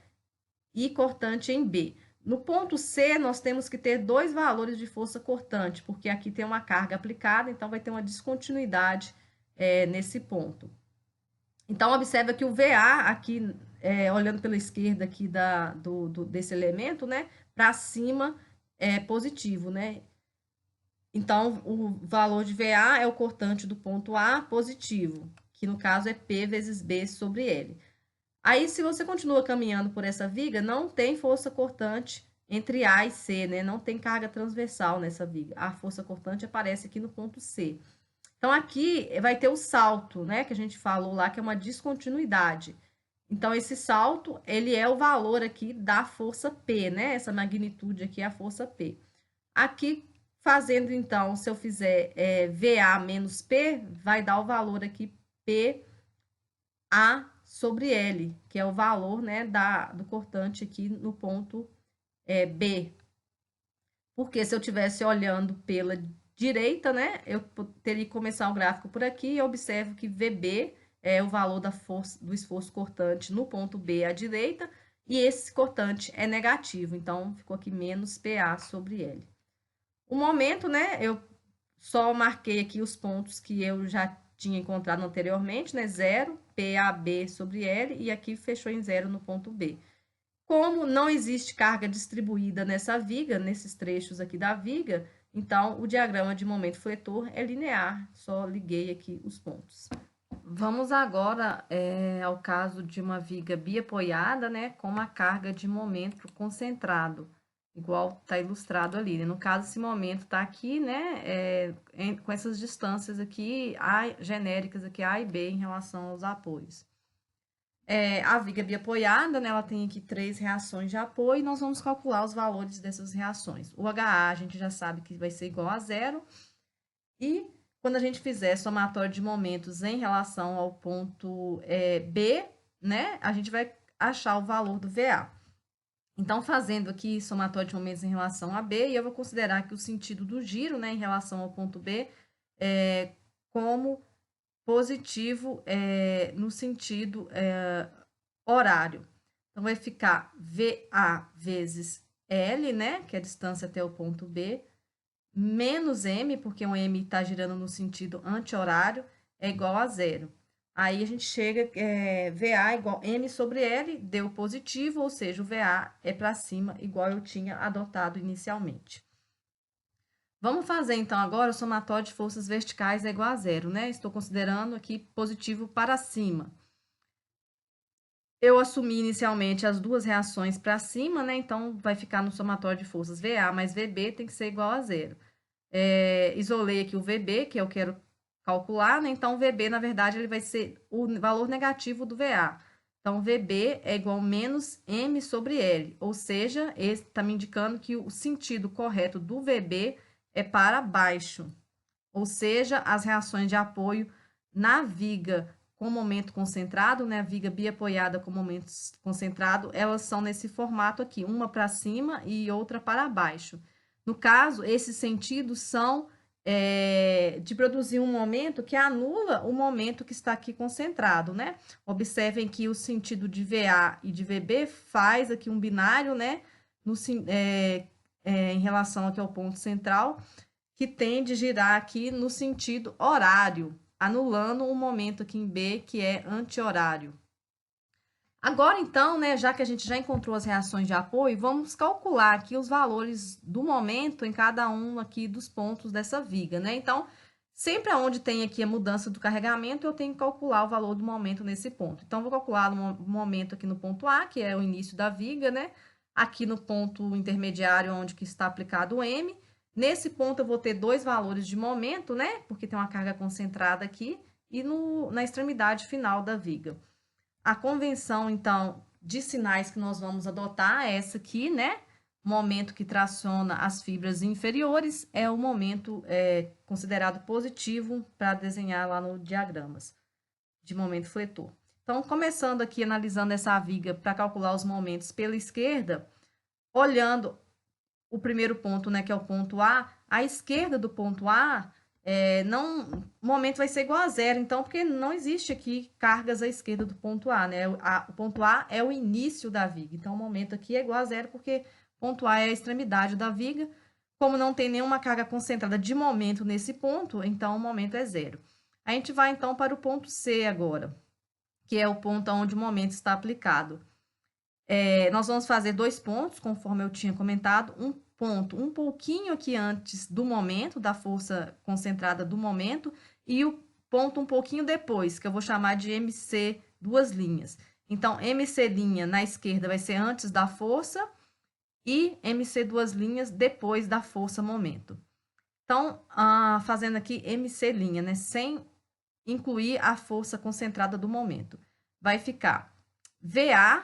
e cortante em B. No ponto C, nós temos que ter dois valores de força cortante, porque aqui tem uma carga aplicada, então vai ter uma descontinuidade nesse ponto. Então, observa que o VA aqui, olhando pela esquerda aqui desse elemento, né, para cima é positivo, né? Então, o valor de VA é o cortante do ponto A positivo, que no caso é P vezes B sobre L. Aí, se você continua caminhando por essa viga, não tem força cortante entre A e C, né? Não tem carga transversal nessa viga. A força cortante aparece aqui no ponto C. Então, aqui vai ter o salto, né? Que a gente falou lá, que é uma descontinuidade. Então, esse salto, ele é o valor aqui da força P, né? Essa magnitude aqui é a força P. Aqui, fazendo, então, se eu fizer VA menos P, vai dar o valor aqui PA sobre L, que é o valor, né, do cortante aqui no ponto B. Porque se eu estivesse olhando pela direita, né, eu teria que começar o gráfico por aqui e observo que VB é o valor da força do esforço cortante no ponto B à direita, e esse cortante é negativo, então ficou aqui menos PA sobre L. O momento, né, eu só marquei aqui os pontos que eu já tinha encontrado anteriormente, né, 0, PAB sobre L, e aqui fechou em 0 no ponto B. Como não existe carga distribuída nessa viga, nesses trechos aqui da viga, então o diagrama de momento fletor é linear, só liguei aqui os pontos. Vamos agora ao caso de uma viga biapoiada, né, com uma carga de momento concentrado, igual está ilustrado ali, né? No caso, esse momento está aqui, né, com essas distâncias aqui, genéricas aqui, A e B, em relação aos apoios. A viga biapoiada, né, ela tem aqui 3 reações de apoio, e nós vamos calcular os valores dessas reações. O HA a gente já sabe que vai ser igual a zero, e quando a gente fizer somatório de momentos em relação ao ponto B, né, a gente vai achar o valor do VA. Então, fazendo aqui somatório de momentos em relação a B, e eu vou considerar que o sentido do giro, né, em relação ao ponto B, como positivo no sentido horário. Então, vai ficar VA vezes L, né, que é a distância até o ponto B, menos M, porque o M está girando no sentido anti-horário, é igual a zero. Aí a gente chega, VA igual M sobre L, deu positivo, ou seja, o VA é para cima, igual eu tinha adotado inicialmente. Vamos fazer, então, agora o somatório de forças verticais é igual a zero, né? Estou considerando aqui positivo para cima. Eu assumi inicialmente as duas reações para cima, né? Então, vai ficar no somatório de forças VA mais VB tem que ser igual a zero. Isolei aqui o VB, que eu quero calcular, né? Então, o VB, na verdade, ele vai ser o valor negativo do VA. Então, VB é igual a menos M sobre L, ou seja, esse está me indicando que o sentido correto do VB é para baixo, ou seja, as reações de apoio na viga com momento concentrado, né, a viga biapoiada com momento concentrado, elas são nesse formato aqui, uma para cima e outra para baixo. No caso, esses sentidos são de produzir um momento que anula o momento que está aqui concentrado, né? Observem que o sentido de VA e de VB faz aqui um binário, né? Em relação aqui ao ponto central, que tende a girar aqui no sentido horário, anulando o momento aqui em B, que é anti-horário. Agora, então, né, já que a gente já encontrou as reações de apoio, vamos calcular aqui os valores do momento em cada um aqui dos pontos dessa viga, né? Então, sempre onde tem aqui a mudança do carregamento, eu tenho que calcular o valor do momento nesse ponto. Então, vou calcular o momento aqui no ponto A, que é o início da viga, né? Aqui no ponto intermediário, onde que está aplicado o M. Nesse ponto, eu vou ter dois valores de momento, né? Porque tem uma carga concentrada aqui. e na extremidade final da viga. A convenção, então, de sinais que nós vamos adotar é essa aqui, né? Momento que traciona as fibras inferiores é o momento considerado positivo para desenhar lá no diagramas de momento fletor. Então, começando aqui, analisando essa viga para calcular os momentos pela esquerda, olhando o primeiro ponto, né, que é o ponto A, à esquerda do ponto A, o momento vai ser igual a zero, então, porque não existe aqui cargas à esquerda do ponto A, né? O ponto A é o início da viga, então o momento aqui é igual a zero, porque ponto A é a extremidade da viga. Como não tem nenhuma carga concentrada de momento nesse ponto, então o momento é zero. A gente vai, então, para o ponto C agora, que é o ponto onde o momento está aplicado. Nós vamos fazer 2 pontos, conforme eu tinha comentado, um ponto um pouquinho aqui antes do momento, da força concentrada do momento, e o ponto um pouquinho depois, que eu vou chamar de MC duas linhas. Então, MC linha na esquerda vai ser antes da força e MC duas linhas depois da força momento. Então, fazendo aqui MC linha, né, sem incluir a força concentrada do momento. Vai ficar VA,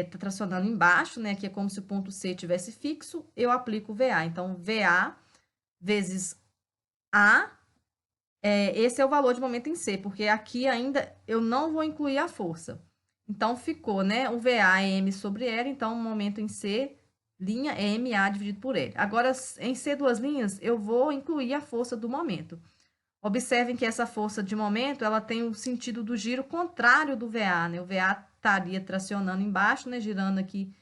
tá tracionando embaixo, né? Que é como se o ponto C tivesse fixo, eu aplico VA. Então, VA vezes A, esse é o valor de momento em C, porque aqui ainda eu não vou incluir a força. Então, ficou, né? O VA é M sobre L, então o momento em C, linha é MA dividido por L. Agora, em C duas linhas, eu vou incluir a força do momento. Observem que essa força de momento, ela tem o sentido do giro contrário do VA, né? O VA estaria tracionando embaixo, né? Girando aqui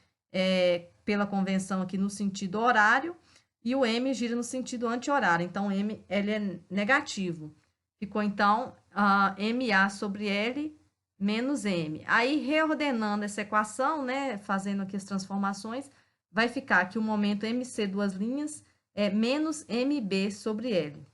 pela convenção aqui no sentido horário, e o M gira no sentido anti-horário. Então, M, ele é negativo. Ficou, então, MA sobre L menos M. Aí, reordenando essa equação, né? Fazendo aqui as transformações, vai ficar que o momento MC duas linhas é menos MB sobre L.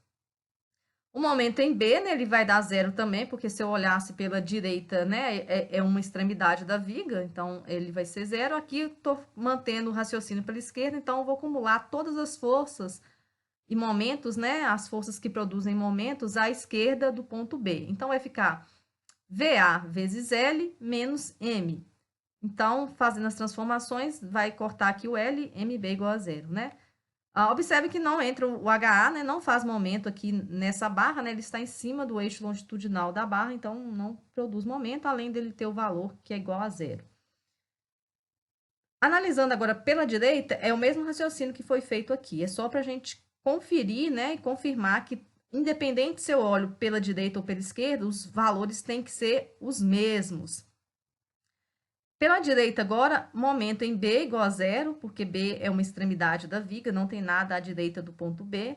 O momento em B, né, ele vai dar zero também, porque se eu olhasse pela direita, né, é uma extremidade da viga, então ele vai ser zero. Aqui eu estou mantendo o raciocínio pela esquerda, então eu vou acumular todas as forças e momentos, né, as forças que produzem momentos à esquerda do ponto B. Então vai ficar VA vezes L menos M. Então, fazendo as transformações, vai cortar aqui o L, MB igual a zero, né? Observe que não entra o HA, né? Não faz momento aqui nessa barra, né? Ele está em cima do eixo longitudinal da barra, então não produz momento, além dele ter o valor que é igual a zero. Analisando agora pela direita, é o mesmo raciocínio que foi feito aqui. É só para a gente conferir, né? E confirmar que, independente se eu olho pela direita ou pela esquerda, os valores têm que ser os mesmos. Pela direita agora, momento em B igual a zero, porque B é uma extremidade da viga, não tem nada à direita do ponto B,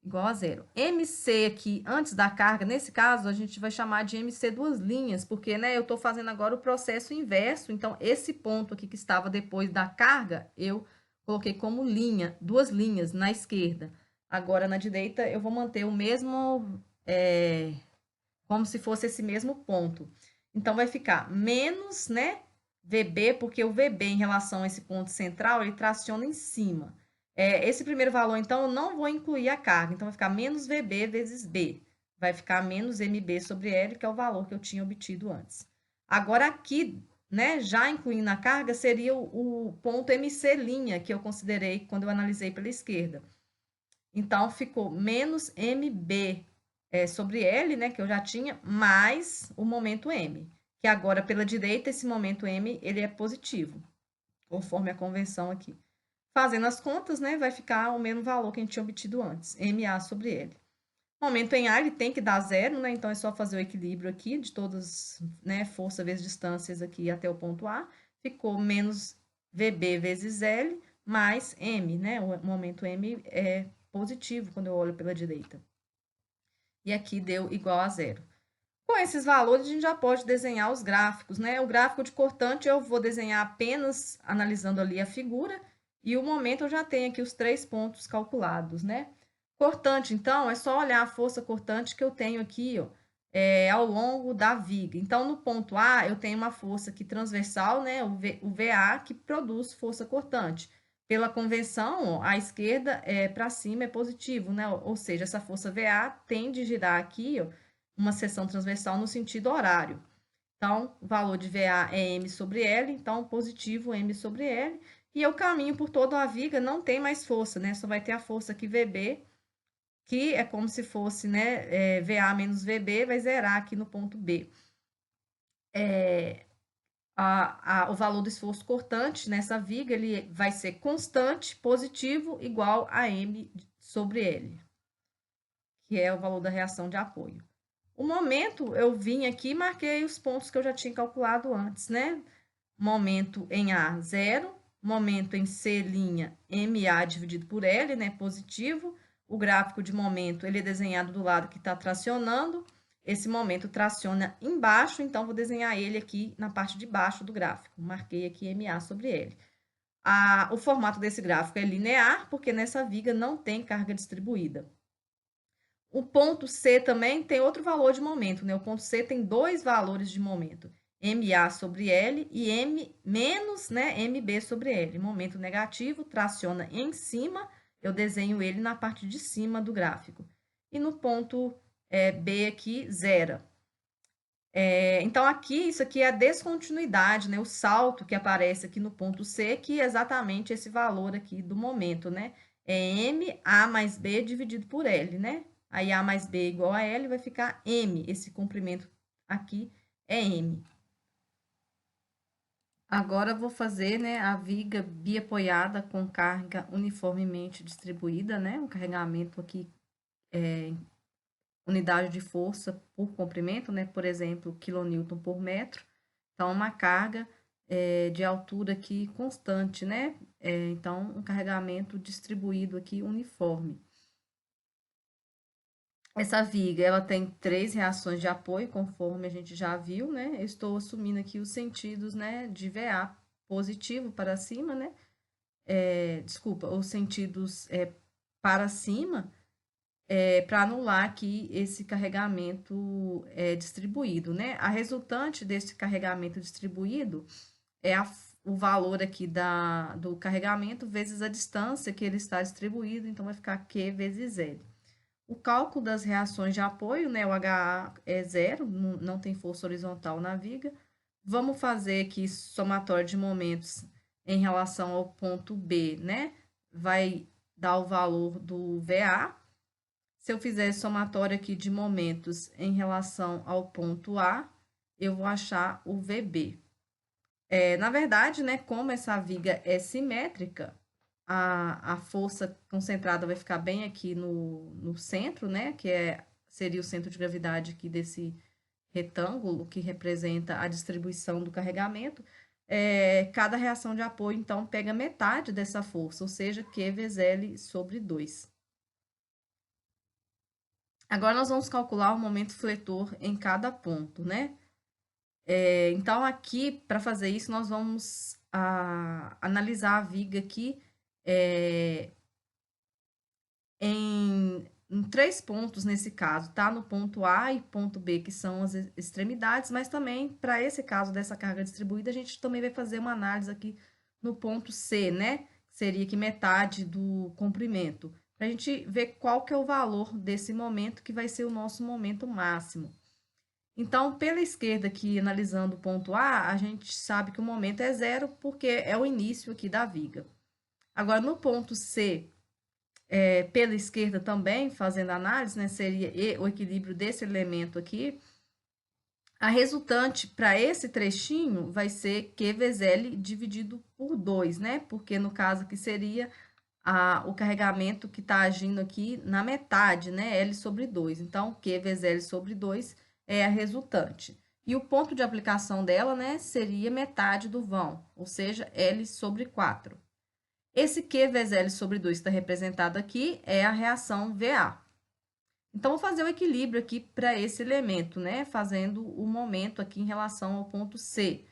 igual a zero. MC aqui, antes da carga, nesse caso, a gente vai chamar de MC duas linhas, porque, né, eu estou fazendo agora o processo inverso, então, esse ponto aqui que estava depois da carga, eu coloquei como linha, duas linhas na esquerda. Agora, na direita, eu vou manter o mesmo, como se fosse esse mesmo ponto. Então, vai ficar menos, né, VB, porque o VB em relação a esse ponto central, ele traciona em cima. Esse primeiro valor, então, eu não vou incluir a carga. Então, vai ficar menos VB vezes B. Vai ficar menos MB sobre L, que é o valor que eu tinha obtido antes. Agora, aqui, né, já incluindo a carga, seria o ponto MC', que eu considerei quando eu analisei pela esquerda. Então, ficou menos MB sobre L, né, que eu já tinha, mais o momento M, que agora pela direita esse momento M ele é positivo, conforme a convenção aqui. Fazendo as contas, né, vai ficar o mesmo valor que a gente tinha obtido antes, MA sobre L. Momento em A ele tem que dar zero, né, então é só fazer o equilíbrio aqui de todas, né, força vezes distâncias aqui até o ponto A, ficou menos VB vezes L mais M, né, o momento M é positivo quando eu olho pela direita. E aqui deu igual a zero. Com esses valores, a gente já pode desenhar os gráficos, né? O gráfico de cortante eu vou desenhar apenas analisando ali a figura, e o momento eu já tenho aqui os 3 pontos calculados, né? Cortante, então, é só olhar a força cortante que eu tenho aqui, ó, ao longo da viga. Então, no ponto A, eu tenho uma força aqui transversal, né? O VA, que produz força cortante. Pela convenção, ó, a esquerda para cima é positivo, né? Ou seja, essa força VA tende a girar aqui, ó, uma seção transversal no sentido horário. Então, o valor de VA é M sobre L, então positivo M sobre L, e eu caminho por toda a viga, não tem mais força, né? Só vai ter a força aqui VB, que é como se fosse, né, VA menos VB, vai zerar aqui no ponto B. O valor do esforço cortante nessa viga, ele vai ser constante, positivo, igual a M sobre L, que é o valor da reação de apoio. O momento, eu vim aqui e marquei os pontos que eu já tinha calculado antes, né? Momento em A, 0. Momento em C', MA dividido por L, né? Positivo. O gráfico de momento, ele é desenhado do lado que está tracionando. Esse momento traciona embaixo, então vou desenhar ele aqui na parte de baixo do gráfico. Marquei aqui MA sobre L. O formato desse gráfico é linear, porque nessa viga não tem carga distribuída. O ponto C também tem outro valor de momento, né? O ponto C tem dois valores de momento, MA sobre L e M menos, né, MB sobre L. Momento negativo, traciona em cima, eu desenho ele na parte de cima do gráfico. E no ponto B aqui, zero. Então, aqui, isso aqui é a descontinuidade, né? O salto que aparece aqui no ponto C, que é exatamente esse valor aqui do momento, né? É M, A mais B dividido por L, né? Aí, A mais B igual a L, vai ficar M. Esse comprimento aqui é M. Agora, eu vou fazer, né, a viga biapoiada com carga uniformemente distribuída, né? Um carregamento aqui, unidade de força por comprimento, né? Por exemplo, quilonewton por metro. Então, uma carga de altura aqui constante, né? Então, um carregamento distribuído aqui uniforme. Essa viga, ela tem 3 reações de apoio, conforme a gente já viu, né? Eu estou assumindo aqui os sentidos, né, de VA positivo para cima, né? Desculpa, os sentidos para cima, para anular aqui esse carregamento distribuído, né? A resultante desse carregamento distribuído é o valor aqui do carregamento vezes a distância que ele está distribuído, então vai ficar Q vezes L. O cálculo das reações de apoio, né? O HA é zero, não tem força horizontal na viga. Vamos fazer aqui somatório de momentos em relação ao ponto B, né? Vai dar o valor do VA. Se eu fizer somatório aqui de momentos em relação ao ponto A, eu vou achar o VB. Na verdade, né, como essa viga é simétrica, a força concentrada vai ficar bem aqui no centro, né, seria o centro de gravidade aqui desse retângulo, que representa a distribuição do carregamento. Cada reação de apoio, então, pega metade dessa força, ou seja, Q vezes L sobre 2. Agora, nós vamos calcular o momento fletor em cada ponto, né? Então, aqui, para fazer isso, nós vamos analisar a viga aqui em 3 pontos nesse caso, tá? No ponto A e ponto B, que são as extremidades, mas também, para esse caso dessa carga distribuída, a gente também vai fazer uma análise aqui no ponto C, né? Seria aqui metade do comprimento, para a gente ver qual que é o valor desse momento, que vai ser o nosso momento máximo. Então, pela esquerda aqui, analisando o ponto A, a gente sabe que o momento é zero, porque é o início aqui da viga. Agora, no ponto C, pela esquerda também, fazendo análise, né, seria o equilíbrio desse elemento aqui. A resultante para esse trechinho vai ser Q vezes L dividido por 2, né? Porque no caso aqui seria o carregamento que está agindo aqui na metade, né? L sobre 2. Então, Q vezes L sobre 2 é a resultante. E o ponto de aplicação dela, né, seria metade do vão, ou seja, L sobre 4. Esse Q vezes L sobre 2 que está representado aqui é a reação VA. Então, vou fazer o equilíbrio aqui para esse elemento, né? Fazendo o momento aqui em relação ao ponto C.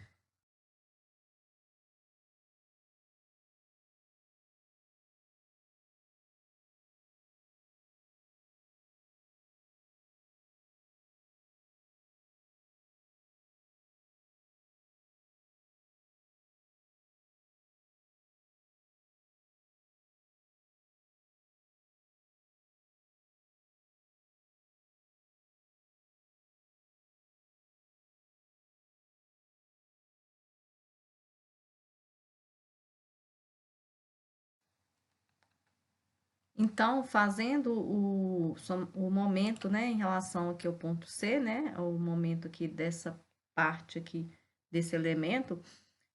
Então, fazendo o momento, né, em relação aqui ao ponto C, né, o momento aqui dessa parte aqui, desse elemento,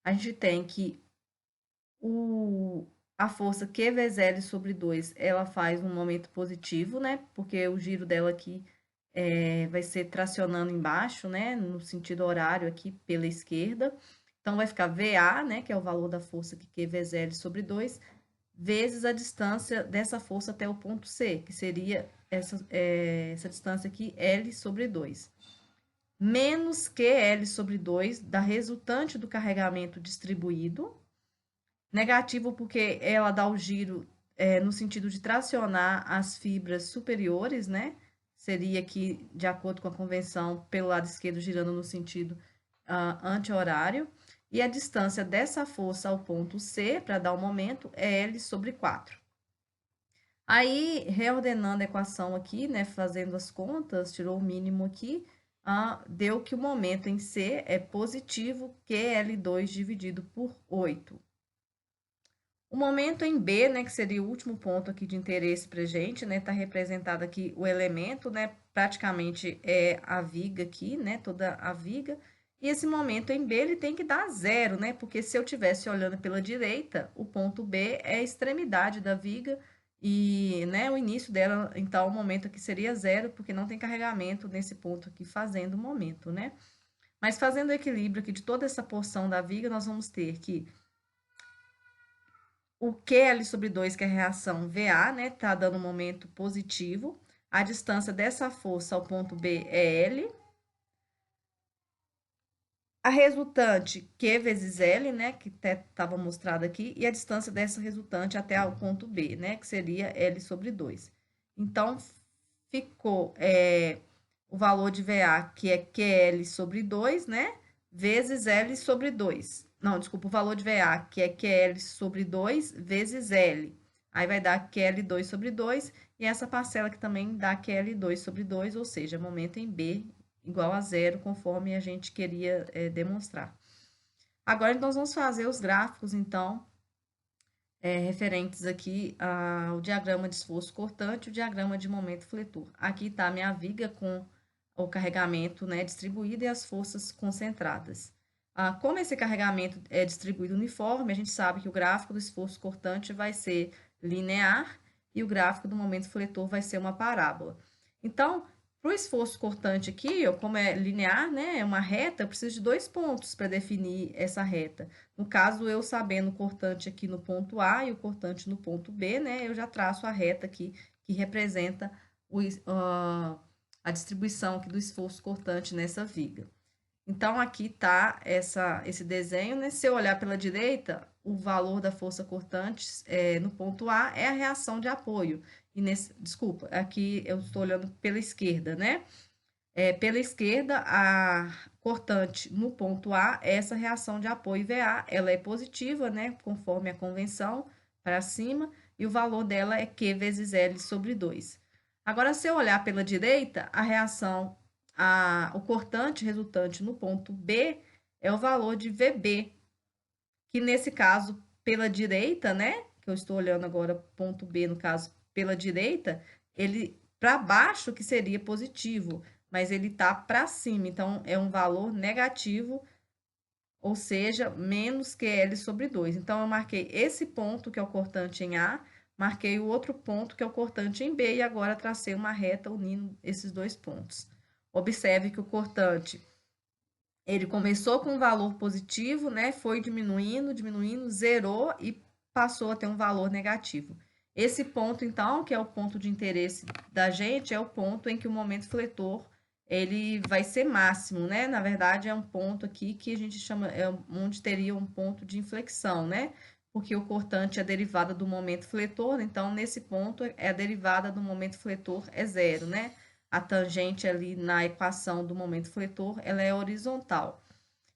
a gente tem que a força Q vezes L sobre 2, ela faz um momento positivo, né, porque o giro dela aqui vai ser tracionando embaixo, né, no sentido horário aqui pela esquerda. Então, vai ficar VA, né, que é o valor da força que Q vezes L sobre 2, vezes a distância dessa força até o ponto C, que seria essa distância aqui, L sobre 2. Menos QL sobre 2 da resultante do carregamento distribuído. Negativo porque ela dá o giro no sentido de tracionar as fibras superiores, né? Seria aqui, de acordo com a convenção, pelo lado esquerdo, girando no sentido anti-horário. E a distância dessa força ao ponto C, para dar o momento, é L sobre 4. Aí, reordenando a equação aqui, né, fazendo as contas, tirou o mínimo aqui, deu que o momento em C é positivo QL2 dividido por 8. O momento em B, né, que seria o último ponto aqui de interesse para gente, né, tá representado aqui o elemento, né, praticamente é a viga aqui, né, toda a viga. E esse momento em B, ele tem que dar zero, né, porque se eu tivesse olhando pela direita, o ponto B é a extremidade da viga e, né, o início dela, então, o momento aqui seria zero, porque não tem carregamento nesse ponto aqui fazendo o momento, né. Mas fazendo o equilíbrio aqui de toda essa porção da viga, nós vamos ter que o QL sobre 2, que é a reação VA, né, tá dando um momento positivo. A distância dessa força ao ponto B é L. A resultante, Q vezes L, né, que estava mostrado aqui, e a distância dessa resultante até o ponto B, né, que seria L sobre 2. Então, ficou o valor de VA, que é QL sobre 2, né, vezes L sobre 2. Não, desculpa, o valor de VA, que é QL sobre 2, vezes L. Aí vai dar QL2 sobre 2, e essa parcela que também dá QL2 sobre 2, ou seja, momento em B igual a zero, conforme a gente queria demonstrar. Agora, nós vamos fazer os gráficos, então, referentes aqui ao diagrama de esforço cortante e o diagrama de momento fletor. Aqui está a minha viga com o carregamento, né, distribuído e as forças concentradas. Como esse carregamento é distribuído uniforme, a gente sabe que o gráfico do esforço cortante vai ser linear e o gráfico do momento fletor vai ser uma parábola. Então, para o esforço cortante aqui, ó, como é linear, né, é uma reta, eu preciso de 2 pontos para definir essa reta. No caso, eu sabendo o cortante aqui no ponto A e o cortante no ponto B, né, eu já traço a reta aqui que representa a distribuição aqui do esforço cortante nessa viga. Então, aqui está esse desenho, né? Se eu olhar pela direita, o valor da força cortante no ponto A é a reação de apoio. E desculpa, aqui eu estou olhando pela esquerda, né? Pela esquerda, a cortante no ponto A, essa reação de apoio VA, ela é positiva, né? Conforme a convenção, para cima, e o valor dela é Q vezes L sobre 2. Agora, se eu olhar pela direita, a reação, o cortante resultante no ponto B é o valor de VB, que nesse caso, pela direita, né? Que eu estou olhando agora, ponto B, no caso, pela direita, ele para baixo que seria positivo, mas ele tá para cima, então é um valor negativo, ou seja, menos que L sobre 2. Então, eu marquei esse ponto, que é o cortante em A, marquei o outro ponto, que é o cortante em B, e agora tracei uma reta unindo esses dois pontos. Observe que o cortante ele começou com um valor positivo, né? Foi diminuindo, diminuindo, zerou e passou a ter um valor negativo. Esse ponto, então, que é o ponto de interesse da gente, é o ponto em que o momento fletor ele vai ser máximo, né? Na verdade, é um ponto aqui que a gente chama, onde teria um ponto de inflexão, né? Porque o cortante é derivada do momento fletor, então nesse ponto a derivada do momento fletor é zero, né? A tangente ali na equação do momento fletor, ela é horizontal.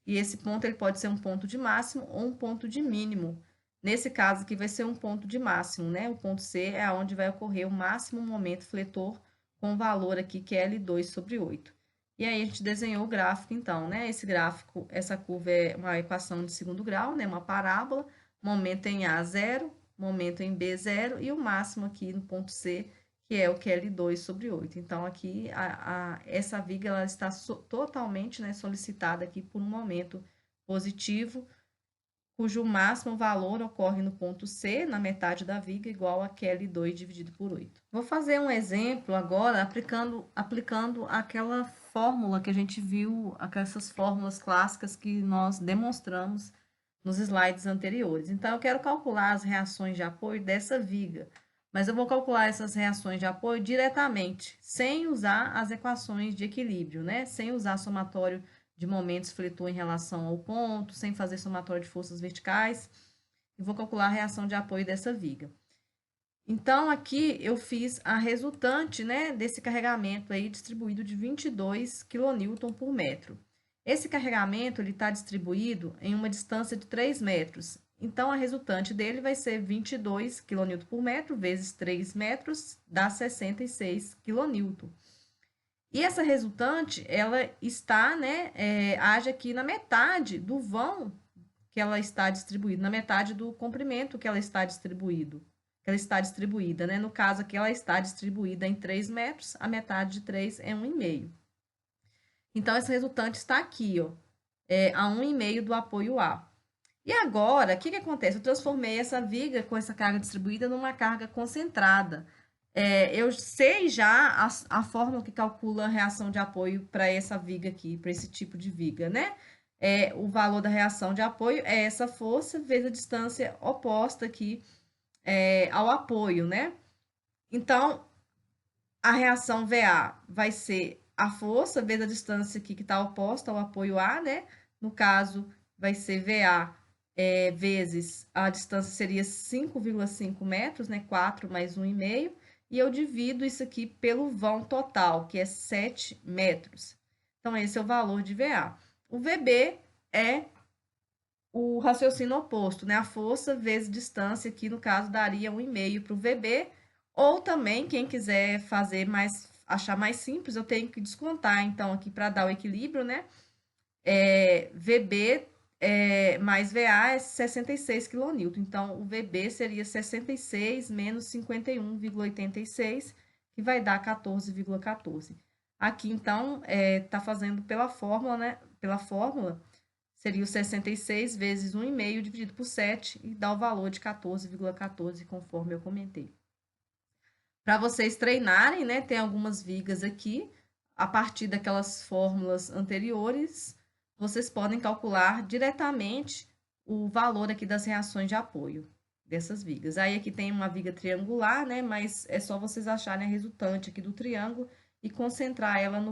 E esse ponto ele pode ser um ponto de máximo ou um ponto de mínimo. Nesse caso aqui vai ser um ponto de máximo, né? O ponto C é onde vai ocorrer o máximo momento fletor com o valor aqui que é L2 sobre 8. E aí a gente desenhou o gráfico então, né? Esse gráfico, essa curva é uma equação de segundo grau, né? Uma parábola, momento em A zero, momento em B0, e o máximo aqui no ponto C, que é o QL2 sobre 8. Então, aqui, essa viga ela está totalmente, né, solicitada aqui por um momento positivo, cujo máximo valor ocorre no ponto C, na metade da viga, igual a QL2 dividido por 8. Vou fazer um exemplo agora, aplicando aquela fórmula que a gente viu, aquelas fórmulas clássicas que nós demonstramos nos slides anteriores. Então, eu quero calcular as reações de apoio dessa viga, mas eu vou calcular essas reações de apoio diretamente, sem usar as equações de equilíbrio, né? Sem usar somatório de momentos fletor em relação ao ponto, sem fazer somatório de forças verticais, e vou calcular a reação de apoio dessa viga. Então, aqui eu fiz a resultante, né, desse carregamento aí distribuído de 22 kN por metro. Esse carregamento está distribuído em uma distância de 3 metros. Então, a resultante dele vai ser 22 kN por metro vezes 3 metros, dá 66 kN. E essa resultante, ela está, né, age aqui na metade do vão que ela está distribuída, na metade do comprimento que ela está distribuído, que ela está distribuída, né? No caso aqui, ela está distribuída em 3 metros, a metade de 3 é 1,5. Então, essa resultante está aqui, ó, a 1,5 do apoio A. E agora, o que acontece? Eu transformei essa viga com essa carga distribuída numa carga concentrada. Eu sei já a fórmula que calcula a reação de apoio para essa viga aqui, para esse tipo de viga, né? O valor da reação de apoio é essa força vezes a distância oposta aqui ao apoio, né? Então, a reação VA vai ser a força vezes a distância aqui que está oposta ao apoio A, né? No caso, vai ser VA vezes a distância seria 5,5 metros, né? 4 mais 1,5. E eu divido isso aqui pelo vão total, que é 7 metros. Então, esse é o valor de VA. O VB é o raciocínio oposto, né? A força vezes distância, que no caso daria 1,5 para o VB. Ou também, quem quiser fazer achar mais simples, eu tenho que descontar, então, aqui para dar o equilíbrio, né? VB mais VA é 66 kN. Então, o VB seria 66 menos 51,86, que vai dar 14,14. Aqui, então, está fazendo pela fórmula, né? Pela fórmula, seria o 66 vezes 1,5 dividido por 7, e dá o valor de 14,14, conforme eu comentei. Para vocês treinarem, né? Tem algumas vigas aqui, a partir daquelas fórmulas anteriores, vocês podem calcular diretamente o valor aqui das reações de apoio dessas vigas. Aí aqui tem uma viga triangular, né? Mas é só vocês acharem a resultante aqui do triângulo e concentrar ela no